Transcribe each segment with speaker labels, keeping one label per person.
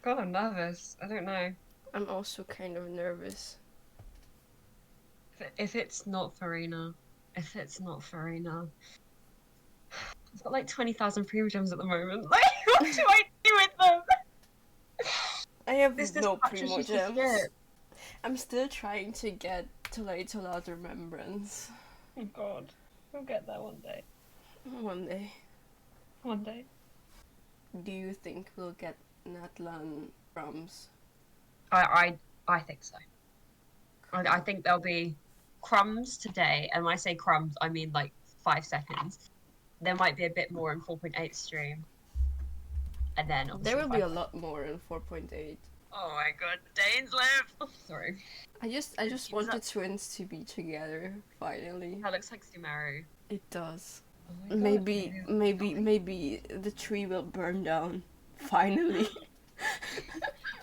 Speaker 1: God, I'm nervous. I don't know.
Speaker 2: I'm also kind of nervous.
Speaker 1: If it's not Farina, if it's not Farina, I've got like 20,000 premium gems at the moment. Like, what do I do with them?
Speaker 2: I have
Speaker 1: This
Speaker 2: no
Speaker 1: patch
Speaker 2: primo
Speaker 1: is just a
Speaker 2: gems.
Speaker 1: skip.
Speaker 2: I'm still trying to get to Later Remembrance.
Speaker 1: Oh God, we'll get there one day.
Speaker 2: One day.
Speaker 1: One day.
Speaker 2: Do you think we'll get Natlan crumbs?
Speaker 1: I think so. I think there'll be crumbs today, and when I say crumbs, I mean like 5 seconds. There might be a bit more in 4.8 stream, and then obviously
Speaker 2: There will be a lot more in 4.8.
Speaker 1: Oh my God, Dane's live. Oh, sorry.
Speaker 2: I just want the twins to be together finally.
Speaker 1: That looks like Sumeru.
Speaker 2: It does.
Speaker 1: Oh my God,
Speaker 2: Maybe the tree will burn down finally.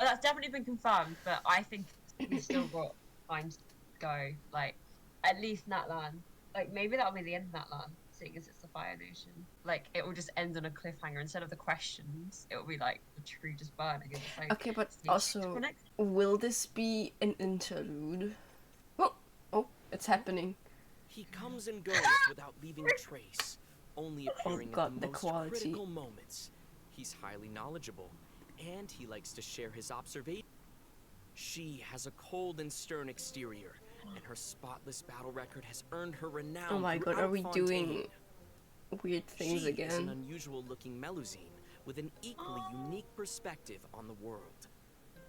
Speaker 1: Oh, that's definitely been confirmed, but I think we've still got time to go. Like, at least Natlan. Like, maybe that'll be the end of Natlan, seeing as it's the Fire Nation. Like, it will just end on a cliffhanger. Instead of the questions, it will be like the tree just burning. And it's like,
Speaker 2: Okay, but also, will this be an interlude? Oh, it's happening.
Speaker 3: He comes and goes without leaving a trace, only appearing at the most critical moments. He's highly knowledgeable, and he likes to share his observations. She has a cold and stern exterior, and her spotless battle record has earned her renown.
Speaker 2: Oh my God, are we doing weird things again?
Speaker 3: She is an unusual-looking Melusine with an equally unique perspective on the world.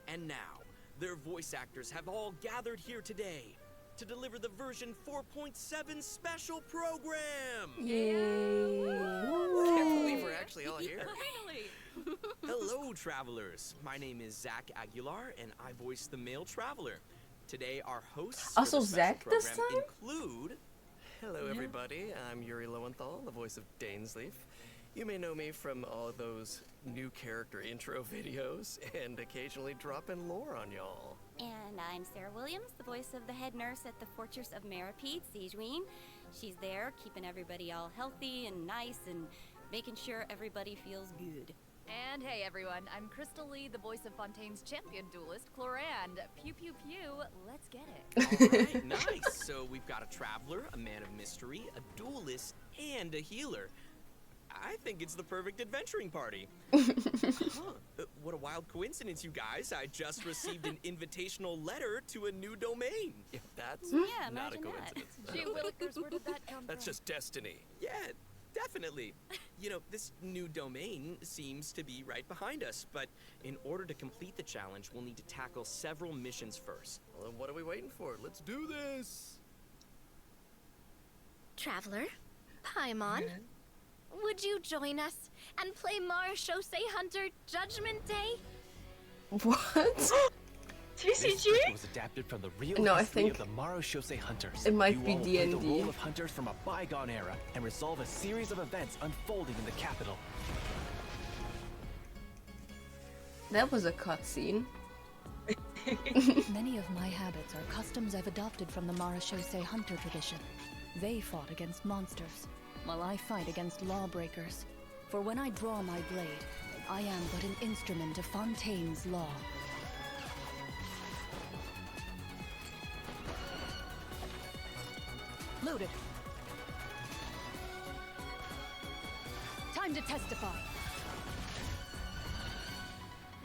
Speaker 3: And now, their voice actors have all gathered here today to deliver the version 4.7 special program!
Speaker 2: Yay!
Speaker 4: Can't believe we're actually all here.
Speaker 3: Hello, travelers. My name is Zach Aguilar, and I voice the male traveler. Today, our hosts
Speaker 2: also
Speaker 3: for the
Speaker 2: Zach
Speaker 3: special
Speaker 2: this
Speaker 3: program
Speaker 2: time?
Speaker 3: include...
Speaker 4: Hello, everybody. I'm Yuri Lowenthal, the voice of Dainsleif. You may know me from all those new character intro videos and occasionally dropping lore on y'all.
Speaker 5: And I'm Sarah Williams, the voice of the head nurse at the Fortress of Maripede, Siegeween. She's there keeping everybody all healthy and nice and making sure everybody feels good.
Speaker 6: And hey everyone, I'm Crystal Lee, the voice of Fontaine's champion duelist, Clorand. Pew pew pew, let's get it.
Speaker 3: Alright, nice. So we've got a traveler, a man of mystery, a duelist, and a healer. I think it's the perfect adventuring party. What a wild coincidence, you guys. I just received an invitational letter to a new domain.
Speaker 4: If that's
Speaker 5: Yeah,
Speaker 4: not a
Speaker 5: imagine
Speaker 4: coincidence.
Speaker 6: Gee willikers, where did that come
Speaker 4: That's
Speaker 6: from?
Speaker 4: just destiny.
Speaker 3: Yeah, definitely. You know, this new domain seems to be right behind us, but in order to complete the challenge, we'll need to tackle several missions first.
Speaker 4: Well, then what are we waiting for? Let's do this!
Speaker 7: Traveler, Paimon, would you join us and play Marechaussee Hunter Judgment Day?
Speaker 2: What?
Speaker 1: TCG?
Speaker 8: Was adapted from the real
Speaker 2: No, I
Speaker 8: history
Speaker 2: think
Speaker 8: of the Marechaussee Hunters.
Speaker 2: it might
Speaker 8: You
Speaker 2: be
Speaker 8: all will play the
Speaker 2: D&D.
Speaker 8: role of hunters from a bygone era and resolve a series of events unfolding in the capital.
Speaker 2: That was a cutscene.
Speaker 9: Many of my habits are customs I've adopted from the Marechaussee Hunter tradition. They fought against monsters, while I fight against lawbreakers. For when I draw my blade, I am but an instrument of Fontaine's law. Loaded. Time to testify.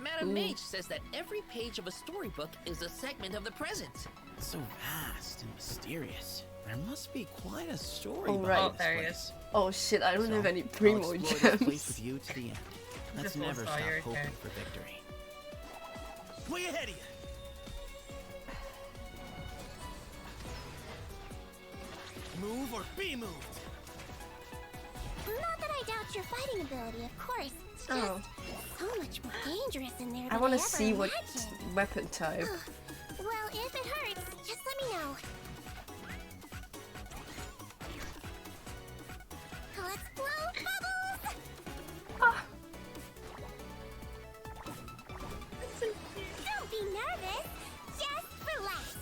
Speaker 10: Madam Mage says that every page of a storybook is a segment of the present.
Speaker 11: It's so vast and mysterious. There must be quite a story
Speaker 2: Oh,
Speaker 11: behind
Speaker 2: right.
Speaker 11: this
Speaker 1: There he
Speaker 11: place.
Speaker 1: is.
Speaker 2: Oh shit, I don't
Speaker 11: So,
Speaker 2: have any
Speaker 11: I'll
Speaker 2: primo
Speaker 11: explore this place
Speaker 2: gems.
Speaker 11: with you to the end. Let's
Speaker 1: Just
Speaker 11: never
Speaker 1: saw
Speaker 11: stop
Speaker 1: you,
Speaker 11: hoping
Speaker 1: okay.
Speaker 11: for victory.
Speaker 8: Way ahead of you!
Speaker 11: Move or be moved!
Speaker 7: Not that I doubt your fighting ability, of course. It's just
Speaker 2: Oh.
Speaker 7: so much more dangerous in there
Speaker 2: I
Speaker 7: than
Speaker 2: want to
Speaker 7: ever
Speaker 2: see what
Speaker 7: imagined.
Speaker 2: weapon type.
Speaker 7: Well, if it hurts, just let me know. Let's blow bubbles! Don't be nervous. Just relax.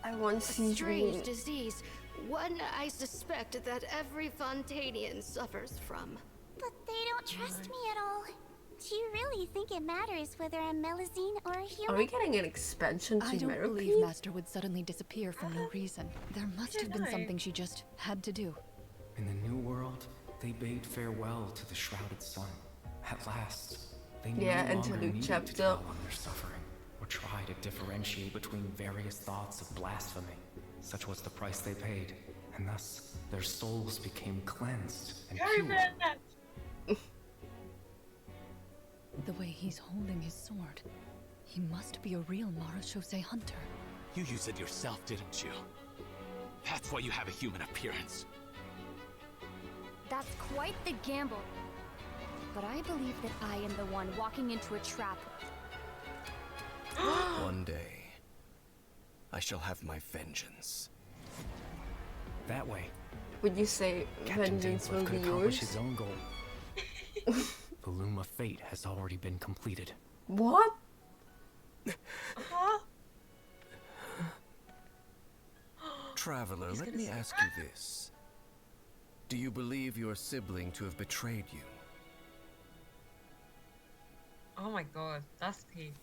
Speaker 2: I want to see
Speaker 12: Strange disease. One I suspect that every Fontainian suffers from.
Speaker 7: But they don't trust me at all.
Speaker 13: Do you really think it matters whether I'm Melusine or a human?
Speaker 2: Are we getting an expansion to
Speaker 9: I don't
Speaker 2: Meropide?
Speaker 9: believe Master would suddenly disappear for no reason. There must have been something she just had to do.
Speaker 14: In the new world, they bade farewell to the shrouded sun. At last, they no longer
Speaker 2: interlude
Speaker 14: needed
Speaker 2: chapter.
Speaker 14: to dwell on their suffering, or try to differentiate between various thoughts of blasphemy. Such was the price they paid, and thus their souls became cleansed and pure.
Speaker 9: The way he's holding his sword, he must be a real Marashose hunter.
Speaker 8: You used it yourself, didn't you? That's why you have a human appearance.
Speaker 7: That's quite the gamble. But I believe that I am the one walking into a trap.
Speaker 4: One day, I shall have my vengeance.
Speaker 14: That way,
Speaker 2: Would you say
Speaker 14: Captain
Speaker 2: vengeance will
Speaker 14: Dainsleif
Speaker 2: be
Speaker 14: could accomplish
Speaker 2: yours?
Speaker 14: his own goal. The loom of fate has already been completed.
Speaker 2: What?
Speaker 4: Traveler, let me ask you this. Do you believe your sibling to have betrayed you?
Speaker 1: Oh my god, that's peak.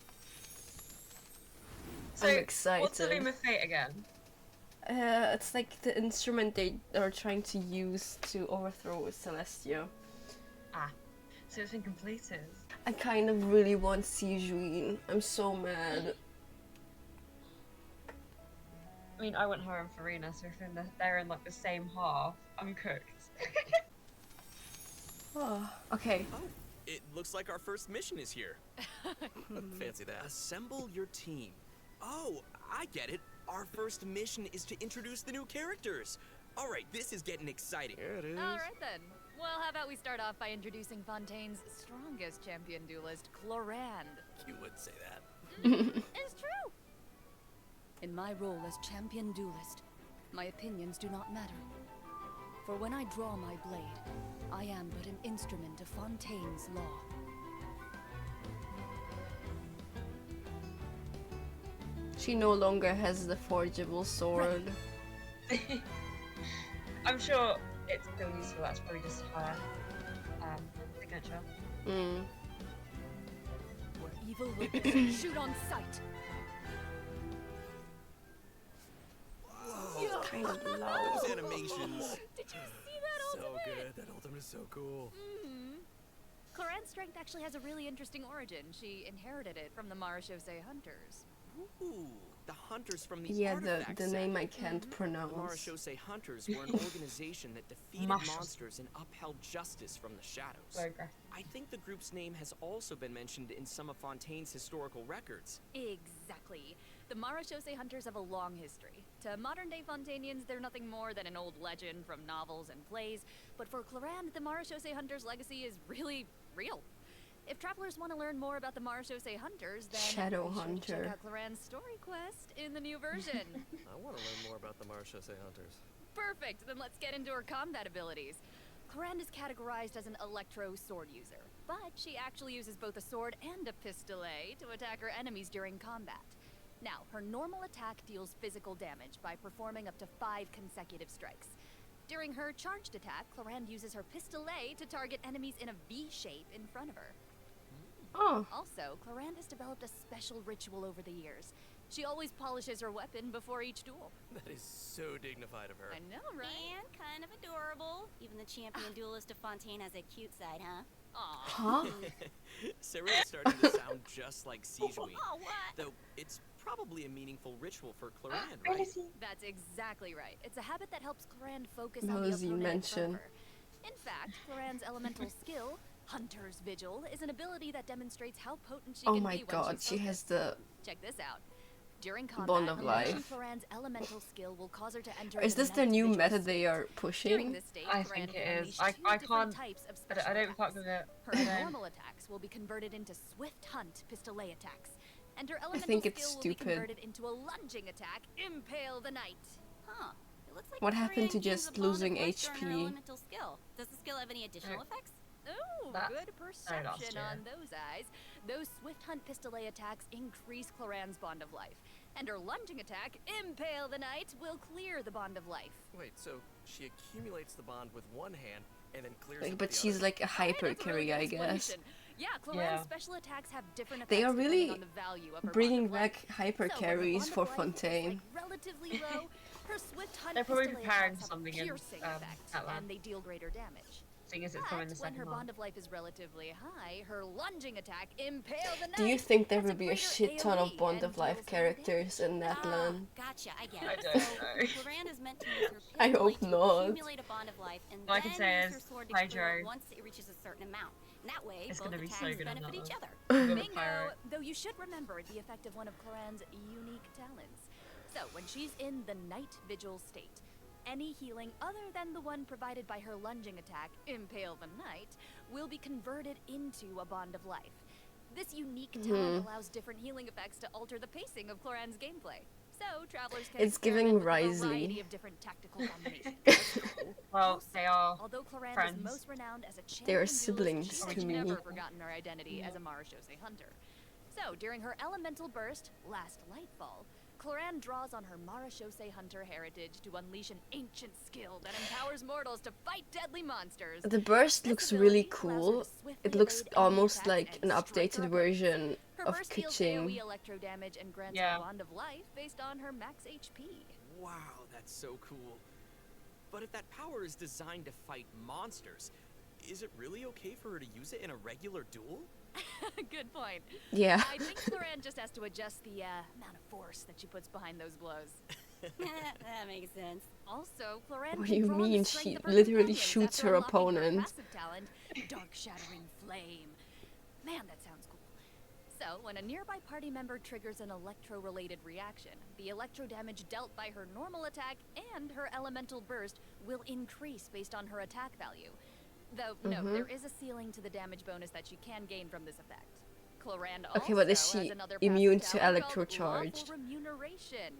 Speaker 1: So,
Speaker 2: I'm excited.
Speaker 1: what's the Loom of Fate again?
Speaker 2: It's like the instrument they are trying to use to overthrow Celestia.
Speaker 1: Ah, so it's been completed.
Speaker 2: I kind of really want Sijuin. I'm so mad.
Speaker 1: I mean, I want her and Farina, so if they're in like the same half, I'm cooked.
Speaker 2: Oh, okay.
Speaker 3: Oh, it looks like our first mission is here.
Speaker 4: Fancy that.
Speaker 3: Assemble your team. Oh, I get it. Our first mission is to introduce the new characters. All right, this is getting exciting.
Speaker 4: Here it is.
Speaker 6: All right then. Well, how about we start off by introducing Fontaine's strongest champion duelist, Clorand.
Speaker 4: You would say that.
Speaker 6: It's true.
Speaker 9: In my role as champion duelist, my opinions do not matter. For when I draw my blade, I am but an instrument of Fontaine's law.
Speaker 2: She no longer has the forgeable sword.
Speaker 1: I'm sure it's still useful, that's probably just her signature.
Speaker 9: Where evil will shoot on sight.
Speaker 1: Whoa,
Speaker 2: kind of loud.
Speaker 3: Those animations.
Speaker 6: Did you see that
Speaker 4: So
Speaker 6: ultimate?
Speaker 4: good. That ultimate is so cool.
Speaker 6: Clorand's strength actually has a really interesting origin. She inherited it from the Marashose hunters.
Speaker 3: Ooh, the hunters from the
Speaker 2: Yeah,
Speaker 3: artifact
Speaker 2: the
Speaker 3: set.
Speaker 2: name I can't
Speaker 3: The
Speaker 2: pronounce.
Speaker 3: Marashose Hunters were an organization that defeated monsters and upheld justice from the shadows.
Speaker 1: Okay.
Speaker 3: I think the group's name has also been mentioned in some of Fontaine's historical records.
Speaker 6: Exactly. The Marashose hunters have a long history. To modern-day Fontainians, they're nothing more than an old legend from novels and plays. But for Clorand, the Marashose hunters' legacy is really real. If travelers want to learn more about the Marashose hunters, then
Speaker 2: Shadow
Speaker 6: be sure to
Speaker 2: Hunter.
Speaker 6: check out Clorand's story quest in the new version.
Speaker 4: I want to learn more about the Marashose hunters.
Speaker 6: Perfect, then let's get into her combat abilities. Clorand is categorized as an electro sword user, but she actually uses both a sword and a pistolet to attack her enemies during combat. Now, her normal attack deals physical damage by performing up to 5 consecutive strikes. During her charged attack, Clorand uses her pistolet to target enemies in a V shape in front of her.
Speaker 2: Oh.
Speaker 6: Also, Clorand has developed a special ritual over the years. She always polishes her weapon before each duel.
Speaker 4: That is so dignified of her.
Speaker 6: I know, right?
Speaker 5: And kind of adorable. Even the champion duelist of Fontaine has a cute side, huh?
Speaker 6: Aw.
Speaker 2: Huh?
Speaker 3: Sarah is starting to sound just like Sijuin.
Speaker 5: Oh, what?
Speaker 3: Though it's probably a meaningful ritual for Clorand, right?
Speaker 6: That's exactly right. It's a habit that helps Clorand focus on the
Speaker 2: Nosy
Speaker 6: opponent in front of
Speaker 2: mention.
Speaker 6: her. In fact, Clorand's elemental skill, Hunter's Vigil, is an ability that demonstrates how potent she
Speaker 2: Oh
Speaker 6: can
Speaker 2: my
Speaker 6: be when
Speaker 2: god,
Speaker 6: she's
Speaker 2: she has
Speaker 6: focused.
Speaker 2: the...
Speaker 6: Check this out. During combat,
Speaker 2: Bond of
Speaker 6: unleashing
Speaker 2: life.
Speaker 6: Clorand's elemental skill will cause her to enter
Speaker 2: Is
Speaker 6: into
Speaker 2: this the
Speaker 6: Knight's
Speaker 2: new
Speaker 6: Vigil
Speaker 2: meta
Speaker 6: state.
Speaker 2: they are
Speaker 6: During
Speaker 2: pushing?
Speaker 6: this state,
Speaker 1: I
Speaker 6: Clorand
Speaker 1: think
Speaker 6: can
Speaker 1: it is.
Speaker 6: unleash
Speaker 1: I
Speaker 6: two different
Speaker 1: can't-
Speaker 6: types of
Speaker 1: I
Speaker 6: special
Speaker 1: don't fuck
Speaker 6: attacks.
Speaker 1: with it.
Speaker 6: Her normal attacks will be converted into Swift Hunt pistolet attacks, and her elemental
Speaker 2: think it's
Speaker 6: skill will
Speaker 2: stupid.
Speaker 6: be converted into a lunging attack, Impale the Knight.
Speaker 5: Huh. It looks like
Speaker 2: What happened to
Speaker 5: Clorand gains
Speaker 2: just
Speaker 5: a bond of
Speaker 2: losing
Speaker 5: life during her
Speaker 2: HP?
Speaker 5: elemental skill. Does the skill have any additional effects?
Speaker 6: Oh,
Speaker 1: That
Speaker 6: good
Speaker 1: I lost
Speaker 6: perception
Speaker 1: you.
Speaker 6: on those eyes. Those Swift Hunt pistolet attacks increase Clorand's bond of life, and her lunging attack, Impale the Knight, will clear the bond of life.
Speaker 4: Wait, so she accumulates the bond with one hand and then clears it
Speaker 2: Like,
Speaker 4: with
Speaker 2: but
Speaker 4: the
Speaker 2: she's
Speaker 4: other?
Speaker 2: like a hyper
Speaker 6: That's a really
Speaker 2: carry,
Speaker 6: good
Speaker 2: I guess.
Speaker 6: explanation. Yeah, Cloran's special attacks have different effects
Speaker 2: They are really
Speaker 6: on the value of her
Speaker 2: bringing
Speaker 6: bond of life.
Speaker 2: back hyper carries for Fontaine.
Speaker 6: Relatively low, her swift hunt
Speaker 1: They're probably
Speaker 6: pistolet
Speaker 1: preparing
Speaker 6: attacks have
Speaker 1: something
Speaker 6: a
Speaker 1: in
Speaker 6: piercing effect,
Speaker 1: Atlan.
Speaker 6: and they deal greater damage.
Speaker 1: Seeing as it's coming the
Speaker 6: When
Speaker 1: second
Speaker 6: her
Speaker 1: one.
Speaker 6: bond of life is relatively high, her lunging attack, Impale the Knight,
Speaker 2: Do you think there will be a shit ton of Bond of Life characters in that land?
Speaker 5: Gotcha, I get
Speaker 1: I
Speaker 5: it.
Speaker 1: don't know.
Speaker 5: Cloran is meant to use her
Speaker 2: I
Speaker 5: pistol
Speaker 2: hope
Speaker 5: to
Speaker 2: not.
Speaker 5: accumulate a bond of life and
Speaker 1: All I can
Speaker 5: then
Speaker 1: say
Speaker 5: use her
Speaker 1: is
Speaker 5: sword to
Speaker 1: Hydro.
Speaker 5: clear it once it reaches a certain amount. And that way,
Speaker 1: It's
Speaker 5: both
Speaker 1: gonna be so
Speaker 5: attacks
Speaker 1: good on
Speaker 5: benefit
Speaker 1: that
Speaker 5: each
Speaker 1: one.
Speaker 5: other.
Speaker 6: Bingo! Though you should remember the effect of one of Cloran's unique talents. So, when she's in the Night Vigil state, any healing other than the one provided by her lunging attack, Impale the Knight, will be converted into a bond of life. This unique talent allows different healing effects to alter the pacing of Cloran's gameplay. So, travelers can
Speaker 2: It's giving
Speaker 6: experiment with a variety
Speaker 2: Risley.
Speaker 6: of different tactical combinations.
Speaker 1: Well, they are
Speaker 6: Although Cloran
Speaker 1: friends.
Speaker 6: is most renowned as a champion
Speaker 2: They are
Speaker 6: duelist,
Speaker 2: siblings
Speaker 6: she's
Speaker 2: to me.
Speaker 6: never forgotten her identity as a Marashose hunter. So, during her elemental burst, Last Lightfall, Cloran draws on her Marashose hunter heritage to unleash an ancient skill that empowers mortals to fight deadly monsters.
Speaker 2: The burst
Speaker 6: This
Speaker 2: looks
Speaker 6: ability
Speaker 2: really
Speaker 6: allows her to
Speaker 2: cool.
Speaker 6: swiftly
Speaker 2: It looks
Speaker 6: evade enemy
Speaker 2: almost
Speaker 6: attacks
Speaker 2: like an
Speaker 6: and strike her
Speaker 2: updated
Speaker 6: opponents.
Speaker 2: version
Speaker 6: Her
Speaker 2: of
Speaker 6: burst deals
Speaker 2: Kitching.
Speaker 6: AoE electro damage and grants
Speaker 1: Yeah.
Speaker 6: a bond of life based on her max HP.
Speaker 3: Wow, that's so cool. But if that power is designed to fight monsters, is it really okay for her to use it in a regular duel?
Speaker 6: Good point.
Speaker 2: Yeah.
Speaker 6: I think Cloran just has to adjust the amount of force that she puts behind those blows.
Speaker 5: That makes sense.
Speaker 6: Also, Cloran
Speaker 2: What
Speaker 6: can
Speaker 2: do you
Speaker 6: draw on the
Speaker 2: mean?
Speaker 6: strength
Speaker 2: She
Speaker 6: of her
Speaker 2: literally
Speaker 6: companions
Speaker 2: shoots
Speaker 6: after
Speaker 2: her
Speaker 6: unlocking
Speaker 2: opponent.
Speaker 6: passive talent, Dark Shattering Flame. Man, that sounds cool. So, when a nearby party member triggers an electro-related reaction, the electro damage dealt by her normal attack and her elemental burst will increase based on her attack value. Though, no, there is a ceiling to the damage bonus that she can gain from this effect. Cloran
Speaker 2: Okay, but is
Speaker 6: also
Speaker 2: she
Speaker 6: has another
Speaker 2: immune
Speaker 6: passive
Speaker 2: to
Speaker 6: talent called
Speaker 2: electrocharge?
Speaker 6: Lawful Remuneration.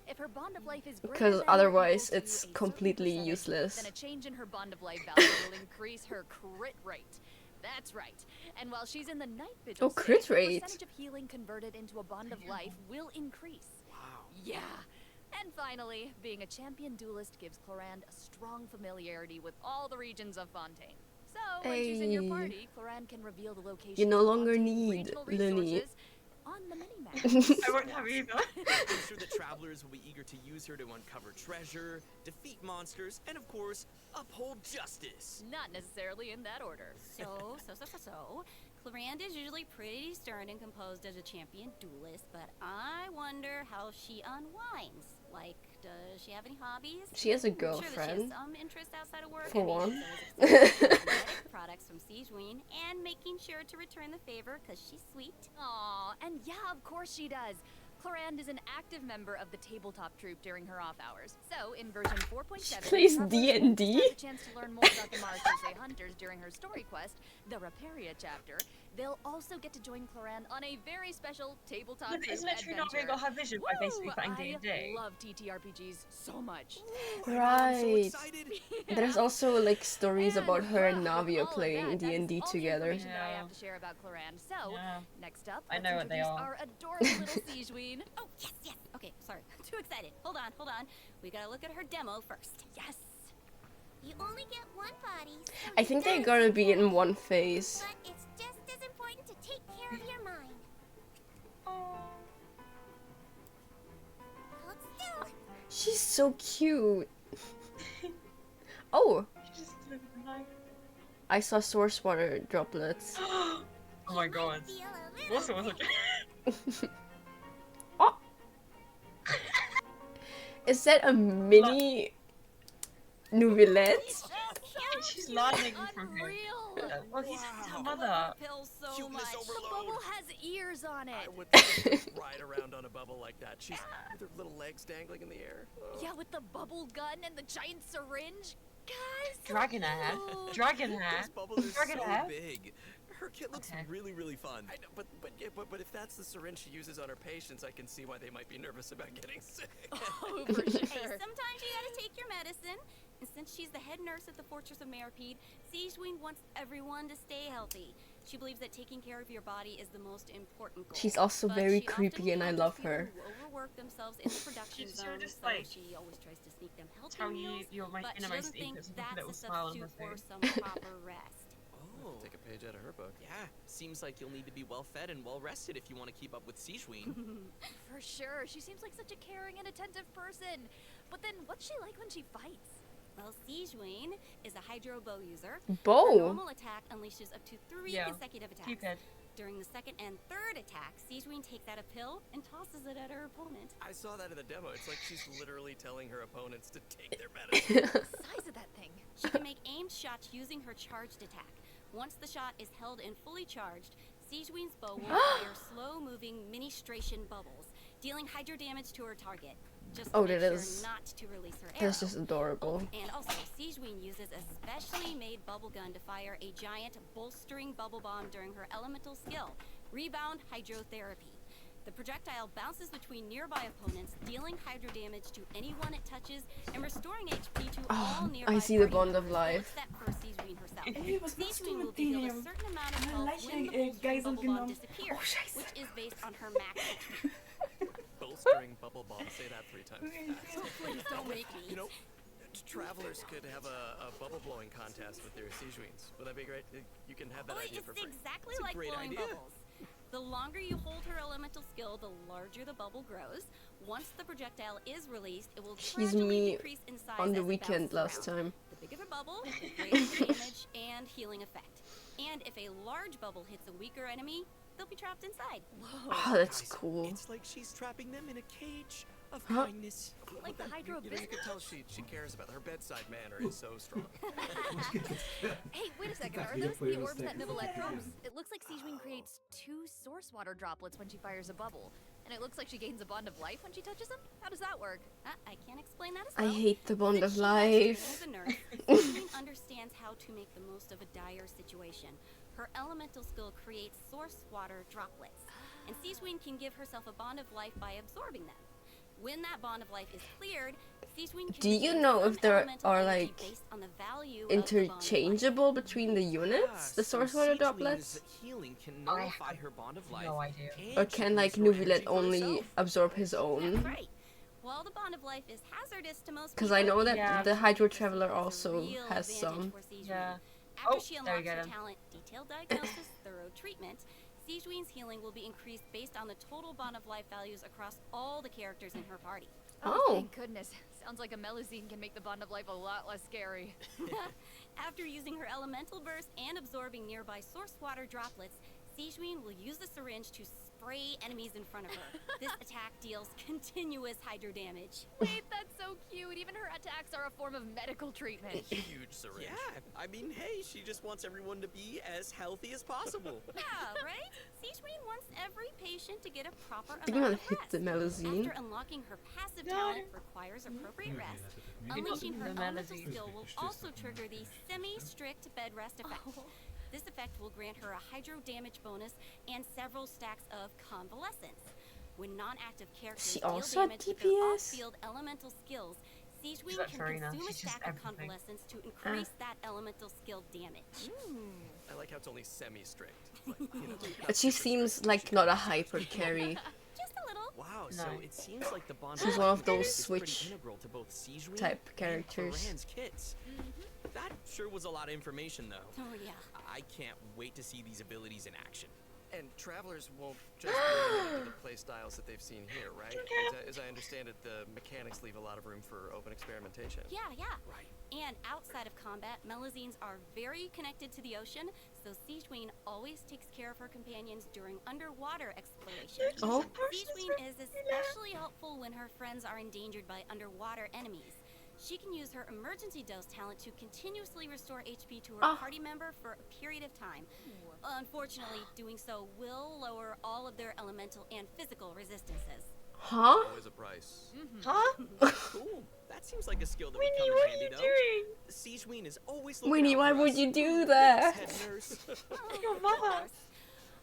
Speaker 6: If her bond of life is greater
Speaker 2: Because
Speaker 6: than or
Speaker 2: otherwise
Speaker 6: equal to
Speaker 2: it's
Speaker 6: a certain
Speaker 2: completely
Speaker 6: percentage,
Speaker 2: useless.
Speaker 6: then a change in her bond of life value will increase her crit rate. That's right. And while she's in the Night Vigil
Speaker 2: Oh, crit
Speaker 6: state,
Speaker 2: rate.
Speaker 6: the percentage of healing converted into a bond of life will increase.
Speaker 3: Wow.
Speaker 6: Yeah. And finally, being a champion duelist gives Cloran a strong familiarity with all the regions of Fontaine. So, when she's in your
Speaker 2: Hey.
Speaker 6: party, Cloran can reveal the location
Speaker 2: You no
Speaker 6: of
Speaker 2: longer
Speaker 6: Fontaine's
Speaker 2: need
Speaker 6: regional
Speaker 2: Lenny.
Speaker 6: resources on the minimap.
Speaker 1: I won't have either.
Speaker 3: I'm sure the travelers will be eager to use her to uncover treasure, defeat monsters, and of course, uphold justice.
Speaker 6: Not necessarily in that order.
Speaker 5: So. Clorand is usually pretty stern and composed as a champion duelist, but I wonder how she unwinds. Like, does she have any hobbies?
Speaker 2: She has a
Speaker 5: I'm sure that she
Speaker 2: girlfriend.
Speaker 5: has some interest outside of work.
Speaker 2: For one.
Speaker 5: Cosmetic products from Sijuin and making sure to return the favor because she's sweet.
Speaker 6: Aw, and yeah, of course she does. Clorand is an active member of the tabletop troupe during her off hours. So, in version 4.7,
Speaker 2: She plays
Speaker 6: travelers
Speaker 2: D&D?
Speaker 6: will have a chance to learn more about the Marashose hunters during her story quest, the Raparia chapter. They'll also get to join Cloran on a very special tabletop
Speaker 1: But
Speaker 6: troupe
Speaker 1: it's literally not
Speaker 6: adventure.
Speaker 1: really got her vision by basically playing
Speaker 6: I
Speaker 1: D&D.
Speaker 6: love TTRPGs so much.
Speaker 2: Right. There's also like stories
Speaker 6: And,
Speaker 2: about her and
Speaker 6: well, with
Speaker 2: Navia
Speaker 6: all of
Speaker 2: playing
Speaker 6: that, that is
Speaker 2: D&D
Speaker 6: all the
Speaker 2: together.
Speaker 6: information that I have to share about Cloran. So,
Speaker 1: Yeah.
Speaker 6: next up,
Speaker 1: I
Speaker 6: let's
Speaker 1: know what they
Speaker 6: introduce
Speaker 1: are.
Speaker 6: our adorable little Sijuin.
Speaker 5: Oh, yes. Okay, sorry. Too excited. Hold on. We gotta look at her demo first.
Speaker 6: Yes.
Speaker 13: You only get one body, so
Speaker 2: I
Speaker 13: you
Speaker 2: think they're
Speaker 13: gotta
Speaker 2: gonna be in one phase.
Speaker 13: But it's just as important to take care of your mind. Hold still.
Speaker 2: She's so cute. Oh, I saw source water droplets.
Speaker 1: Oh my god. Also was
Speaker 2: Oh. Is that a mini Nouvellette?
Speaker 1: She's learning from him. Well, he's her mother.
Speaker 3: Cuteness
Speaker 6: The
Speaker 3: overload.
Speaker 6: bubble has ears on it.
Speaker 4: I would ride around on a bubble like that. She's with her little legs dangling in the air. Oh.
Speaker 6: Yeah, with the bubble gun and the giant syringe. Guys,
Speaker 1: Dragon hair. Dragon hair.
Speaker 4: Those bubbles are
Speaker 1: Dragon
Speaker 4: so
Speaker 1: hair.
Speaker 4: big. Her kit looks really, really fun. I know, but if that's the syringe she uses on her patients, I can see why they might be nervous about getting sick.
Speaker 6: Oh, for
Speaker 5: Hey,
Speaker 6: sure.
Speaker 5: sometimes you gotta take your medicine. And since she's the head nurse at the Fortress of Maripede, Sijuin wants everyone to stay healthy. She believes that taking care of your body is the most important goal.
Speaker 2: She's also
Speaker 5: But
Speaker 2: very
Speaker 5: she often
Speaker 2: creepy and I
Speaker 5: encounters
Speaker 2: love
Speaker 5: people
Speaker 2: her.
Speaker 5: who overwork themselves in the production
Speaker 1: She's
Speaker 5: zone,
Speaker 1: just
Speaker 5: so
Speaker 1: like-
Speaker 5: she always tries to sneak them
Speaker 1: That's
Speaker 5: healthy
Speaker 1: how
Speaker 5: meals,
Speaker 1: you're
Speaker 5: but she
Speaker 1: in a
Speaker 5: doesn't
Speaker 1: most
Speaker 5: think
Speaker 1: equals with a
Speaker 5: that's
Speaker 1: little
Speaker 5: a
Speaker 1: smile on
Speaker 5: substitute
Speaker 1: her
Speaker 5: for
Speaker 1: face.
Speaker 5: some proper rest.
Speaker 4: Take a page out of her book.
Speaker 3: Yeah, seems like you'll need to be well fed and well rested if you want to keep up with Sijween.
Speaker 6: For sure, she seems like such a caring and attentive person. But then, what's she like when she fights?
Speaker 5: Well, Sijween is a hydro bow user.
Speaker 2: Bow?
Speaker 5: Her normal attack unleashes up to 3 consecutive attacks.
Speaker 1: Cupid.
Speaker 5: During the second and third attack, Sijween takes out a pill and tosses it at her opponent.
Speaker 4: I saw that in the demo. It's like she's literally telling her opponents to take their medicine.
Speaker 6: The size of that thing.
Speaker 5: She can make aimed shots using her charged attack. Once the shot is held and fully charged, Sijween's bow will fire slow-moving ministration bubbles, dealing hydro damage to her target. Just to make sure not to release her arrow.
Speaker 2: That's just adorable.
Speaker 5: And also, Sijween uses a specially made bubble gun to fire a giant bolstering bubble bomb during her elemental skill, Rebound Hydrotherapy. The projectile bounces between nearby opponents, dealing hydro damage to anyone it touches and restoring HP to all nearby.
Speaker 2: I see the bond of life.
Speaker 5: Except for Sijween herself. Sijween will be dealt a certain amount of health when the bolstering bubble bomb disappears, which is based on her max HP.
Speaker 4: Bolstering bubble bomb. Say that 3 times fast.
Speaker 5: Please don't make me.
Speaker 4: You know, travelers could have a bubble blowing contest with their Sijweens. Would that be great? You can have that idea for free.
Speaker 5: It's exactly
Speaker 4: It's a
Speaker 5: like
Speaker 4: great
Speaker 5: blowing
Speaker 4: idea.
Speaker 5: bubbles. The longer you hold her elemental skill, the larger the bubble grows. Once the projectile is released, it will gradually decrease in size
Speaker 2: on the
Speaker 5: as it
Speaker 2: weekend
Speaker 5: bounces
Speaker 2: last
Speaker 5: around.
Speaker 2: time.
Speaker 5: The bigger the bubble, the greater the damage and healing effect. And if a large bubble hits a weaker enemy, they'll be trapped inside.
Speaker 2: Whoa. Oh, that's cool.
Speaker 3: It's like she's trapping them in a cage of kindness.
Speaker 6: Like the hydro
Speaker 4: you can tell she cares about her bedside manner is so strong.
Speaker 6: Hey, wait a second. Are those the orbs that nibble at drops? It looks like Sijween creates 2 source water droplets when she fires a bubble. And it looks like she gains a bond of life when she touches them? How does that work?
Speaker 5: I can't explain that as
Speaker 2: I
Speaker 5: well.
Speaker 2: hate the bond of life.
Speaker 5: As a nurse, Sijween understands how to make the most of a dire situation. Her elemental skill creates source water droplets, and Sijween can give herself a bond of life by absorbing them. When that bond of life is cleared, Sijween can
Speaker 2: Do you know if there are like
Speaker 5: based on the value
Speaker 2: interchangeable between the units, the source water droplets?
Speaker 3: Healing can nullify her bond of life.
Speaker 1: No idea.
Speaker 2: Or can like Nuvilet only absorb his own?
Speaker 5: Right. While the bond of life is hazardous to most
Speaker 2: Because I know that the Hydro Traveler also has some.
Speaker 1: Yeah.
Speaker 5: After she unlocks her talent, detailed diagnosis, thorough treatment, Sijween's healing will be increased based on the total bond of life values across all the characters in her party.
Speaker 6: Oh, thank goodness. Sounds like a Melusine can make the bond of life a lot less scary.
Speaker 5: After using her elemental burst and absorbing nearby source water droplets, Sijween will use the syringe to spray enemies in front of her. This attack deals continuous hydro damage.
Speaker 6: Wait, that's so cute. Even her attacks are a form of medical treatment.
Speaker 4: Huge syringe.
Speaker 3: Yeah, I mean, hey, she just wants everyone to be as healthy as possible.
Speaker 5: Yeah, right? Sijween wants every patient to get a proper
Speaker 2: I think I'm
Speaker 5: amount
Speaker 2: gonna
Speaker 5: of rest.
Speaker 2: hit the Melusine.
Speaker 5: After unlocking her passive talent requires appropriate rest. Unleashing her elemental skill will also trigger the semi-strict bed rest effect. This effect will grant her a hydro damage bonus and several stacks of convalescence. When non-active characters
Speaker 2: She
Speaker 5: deal
Speaker 2: also
Speaker 5: damage with their
Speaker 2: DPS?
Speaker 5: off-field elemental skills, Sijween
Speaker 1: like
Speaker 5: can
Speaker 1: Farina.
Speaker 5: consume a
Speaker 1: She's just
Speaker 5: stack of
Speaker 1: everything.
Speaker 5: convalescence to increase that elemental skill damage.
Speaker 4: I like how it's only semi-strict. Like, you know,
Speaker 2: But she seems like not a hyper carry.
Speaker 5: Just a little.
Speaker 3: Wow, so it seems like the bond
Speaker 2: She's
Speaker 3: of
Speaker 2: one
Speaker 3: life
Speaker 2: of those
Speaker 3: is pretty
Speaker 2: switch
Speaker 3: integral to both Sijween
Speaker 2: type
Speaker 3: and
Speaker 2: characters.
Speaker 3: Faran's kits. That sure was a lot of information, though.
Speaker 5: Oh yeah.
Speaker 3: I can't wait to see these abilities in action.
Speaker 4: And travelers won't just be limited to the play styles that they've seen here, right? As I understand it, the mechanics leave a lot of room for open experimentation.
Speaker 5: Yeah.
Speaker 3: Right.
Speaker 5: And outside of combat, Melusines are very connected to the ocean, so Sijween always takes care of her companions during underwater exploration.
Speaker 2: Oh.
Speaker 5: Sijween is especially helpful when her friends are endangered by underwater enemies. She can use her emergency dose talent to continuously restore HP to her party member for a period of time. Unfortunately, doing so will lower all of their elemental and physical resistances.
Speaker 2: Huh?
Speaker 4: Always a price.
Speaker 1: Huh?
Speaker 3: Cool. That seems like a skill that would
Speaker 1: Winnie,
Speaker 3: come
Speaker 1: what
Speaker 3: in
Speaker 1: are
Speaker 3: handy,
Speaker 1: you
Speaker 3: though.
Speaker 1: doing?
Speaker 3: Sijween is always looking
Speaker 2: Winnie,
Speaker 3: out
Speaker 2: why
Speaker 3: for
Speaker 2: would
Speaker 3: us.
Speaker 2: you do that?
Speaker 3: Head nurse.
Speaker 1: Your mother.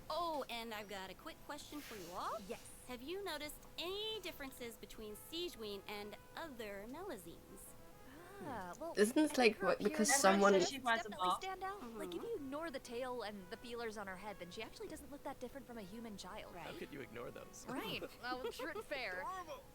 Speaker 5: Oh, and I've got a quick question for you all.
Speaker 6: Yes.
Speaker 5: Have you noticed any differences between Sijween and other Melusines?
Speaker 6: Well,
Speaker 2: Isn't it like what, because someone...
Speaker 6: definitely stand out. Like if you ignore the tail and the feelers on her head, then she actually doesn't look that different from a human child.
Speaker 4: How could you ignore those?
Speaker 6: Right. Well, true and fair.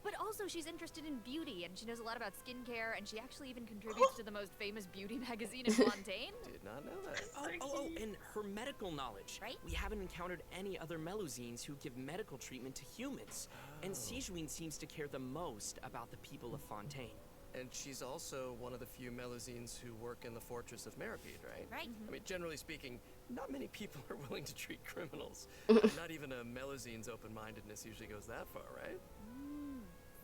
Speaker 6: But also she's interested in beauty and she knows a lot about skincare and she actually even contributes to the most famous beauty magazine in Fontaine.
Speaker 4: Did not know that.
Speaker 3: Oh, and her medical knowledge.
Speaker 5: Right?
Speaker 3: We haven't encountered any other Melusines who give medical treatment to humans. And Sijuin seems to care the most about the people of Fontaine.
Speaker 4: And she's also one of the few Melusines who work in the Fortress of Meripede, right?
Speaker 5: Right.
Speaker 4: I mean, generally speaking, not many people are willing to treat criminals. Not even a Melusine's open-mindedness usually goes that far, right?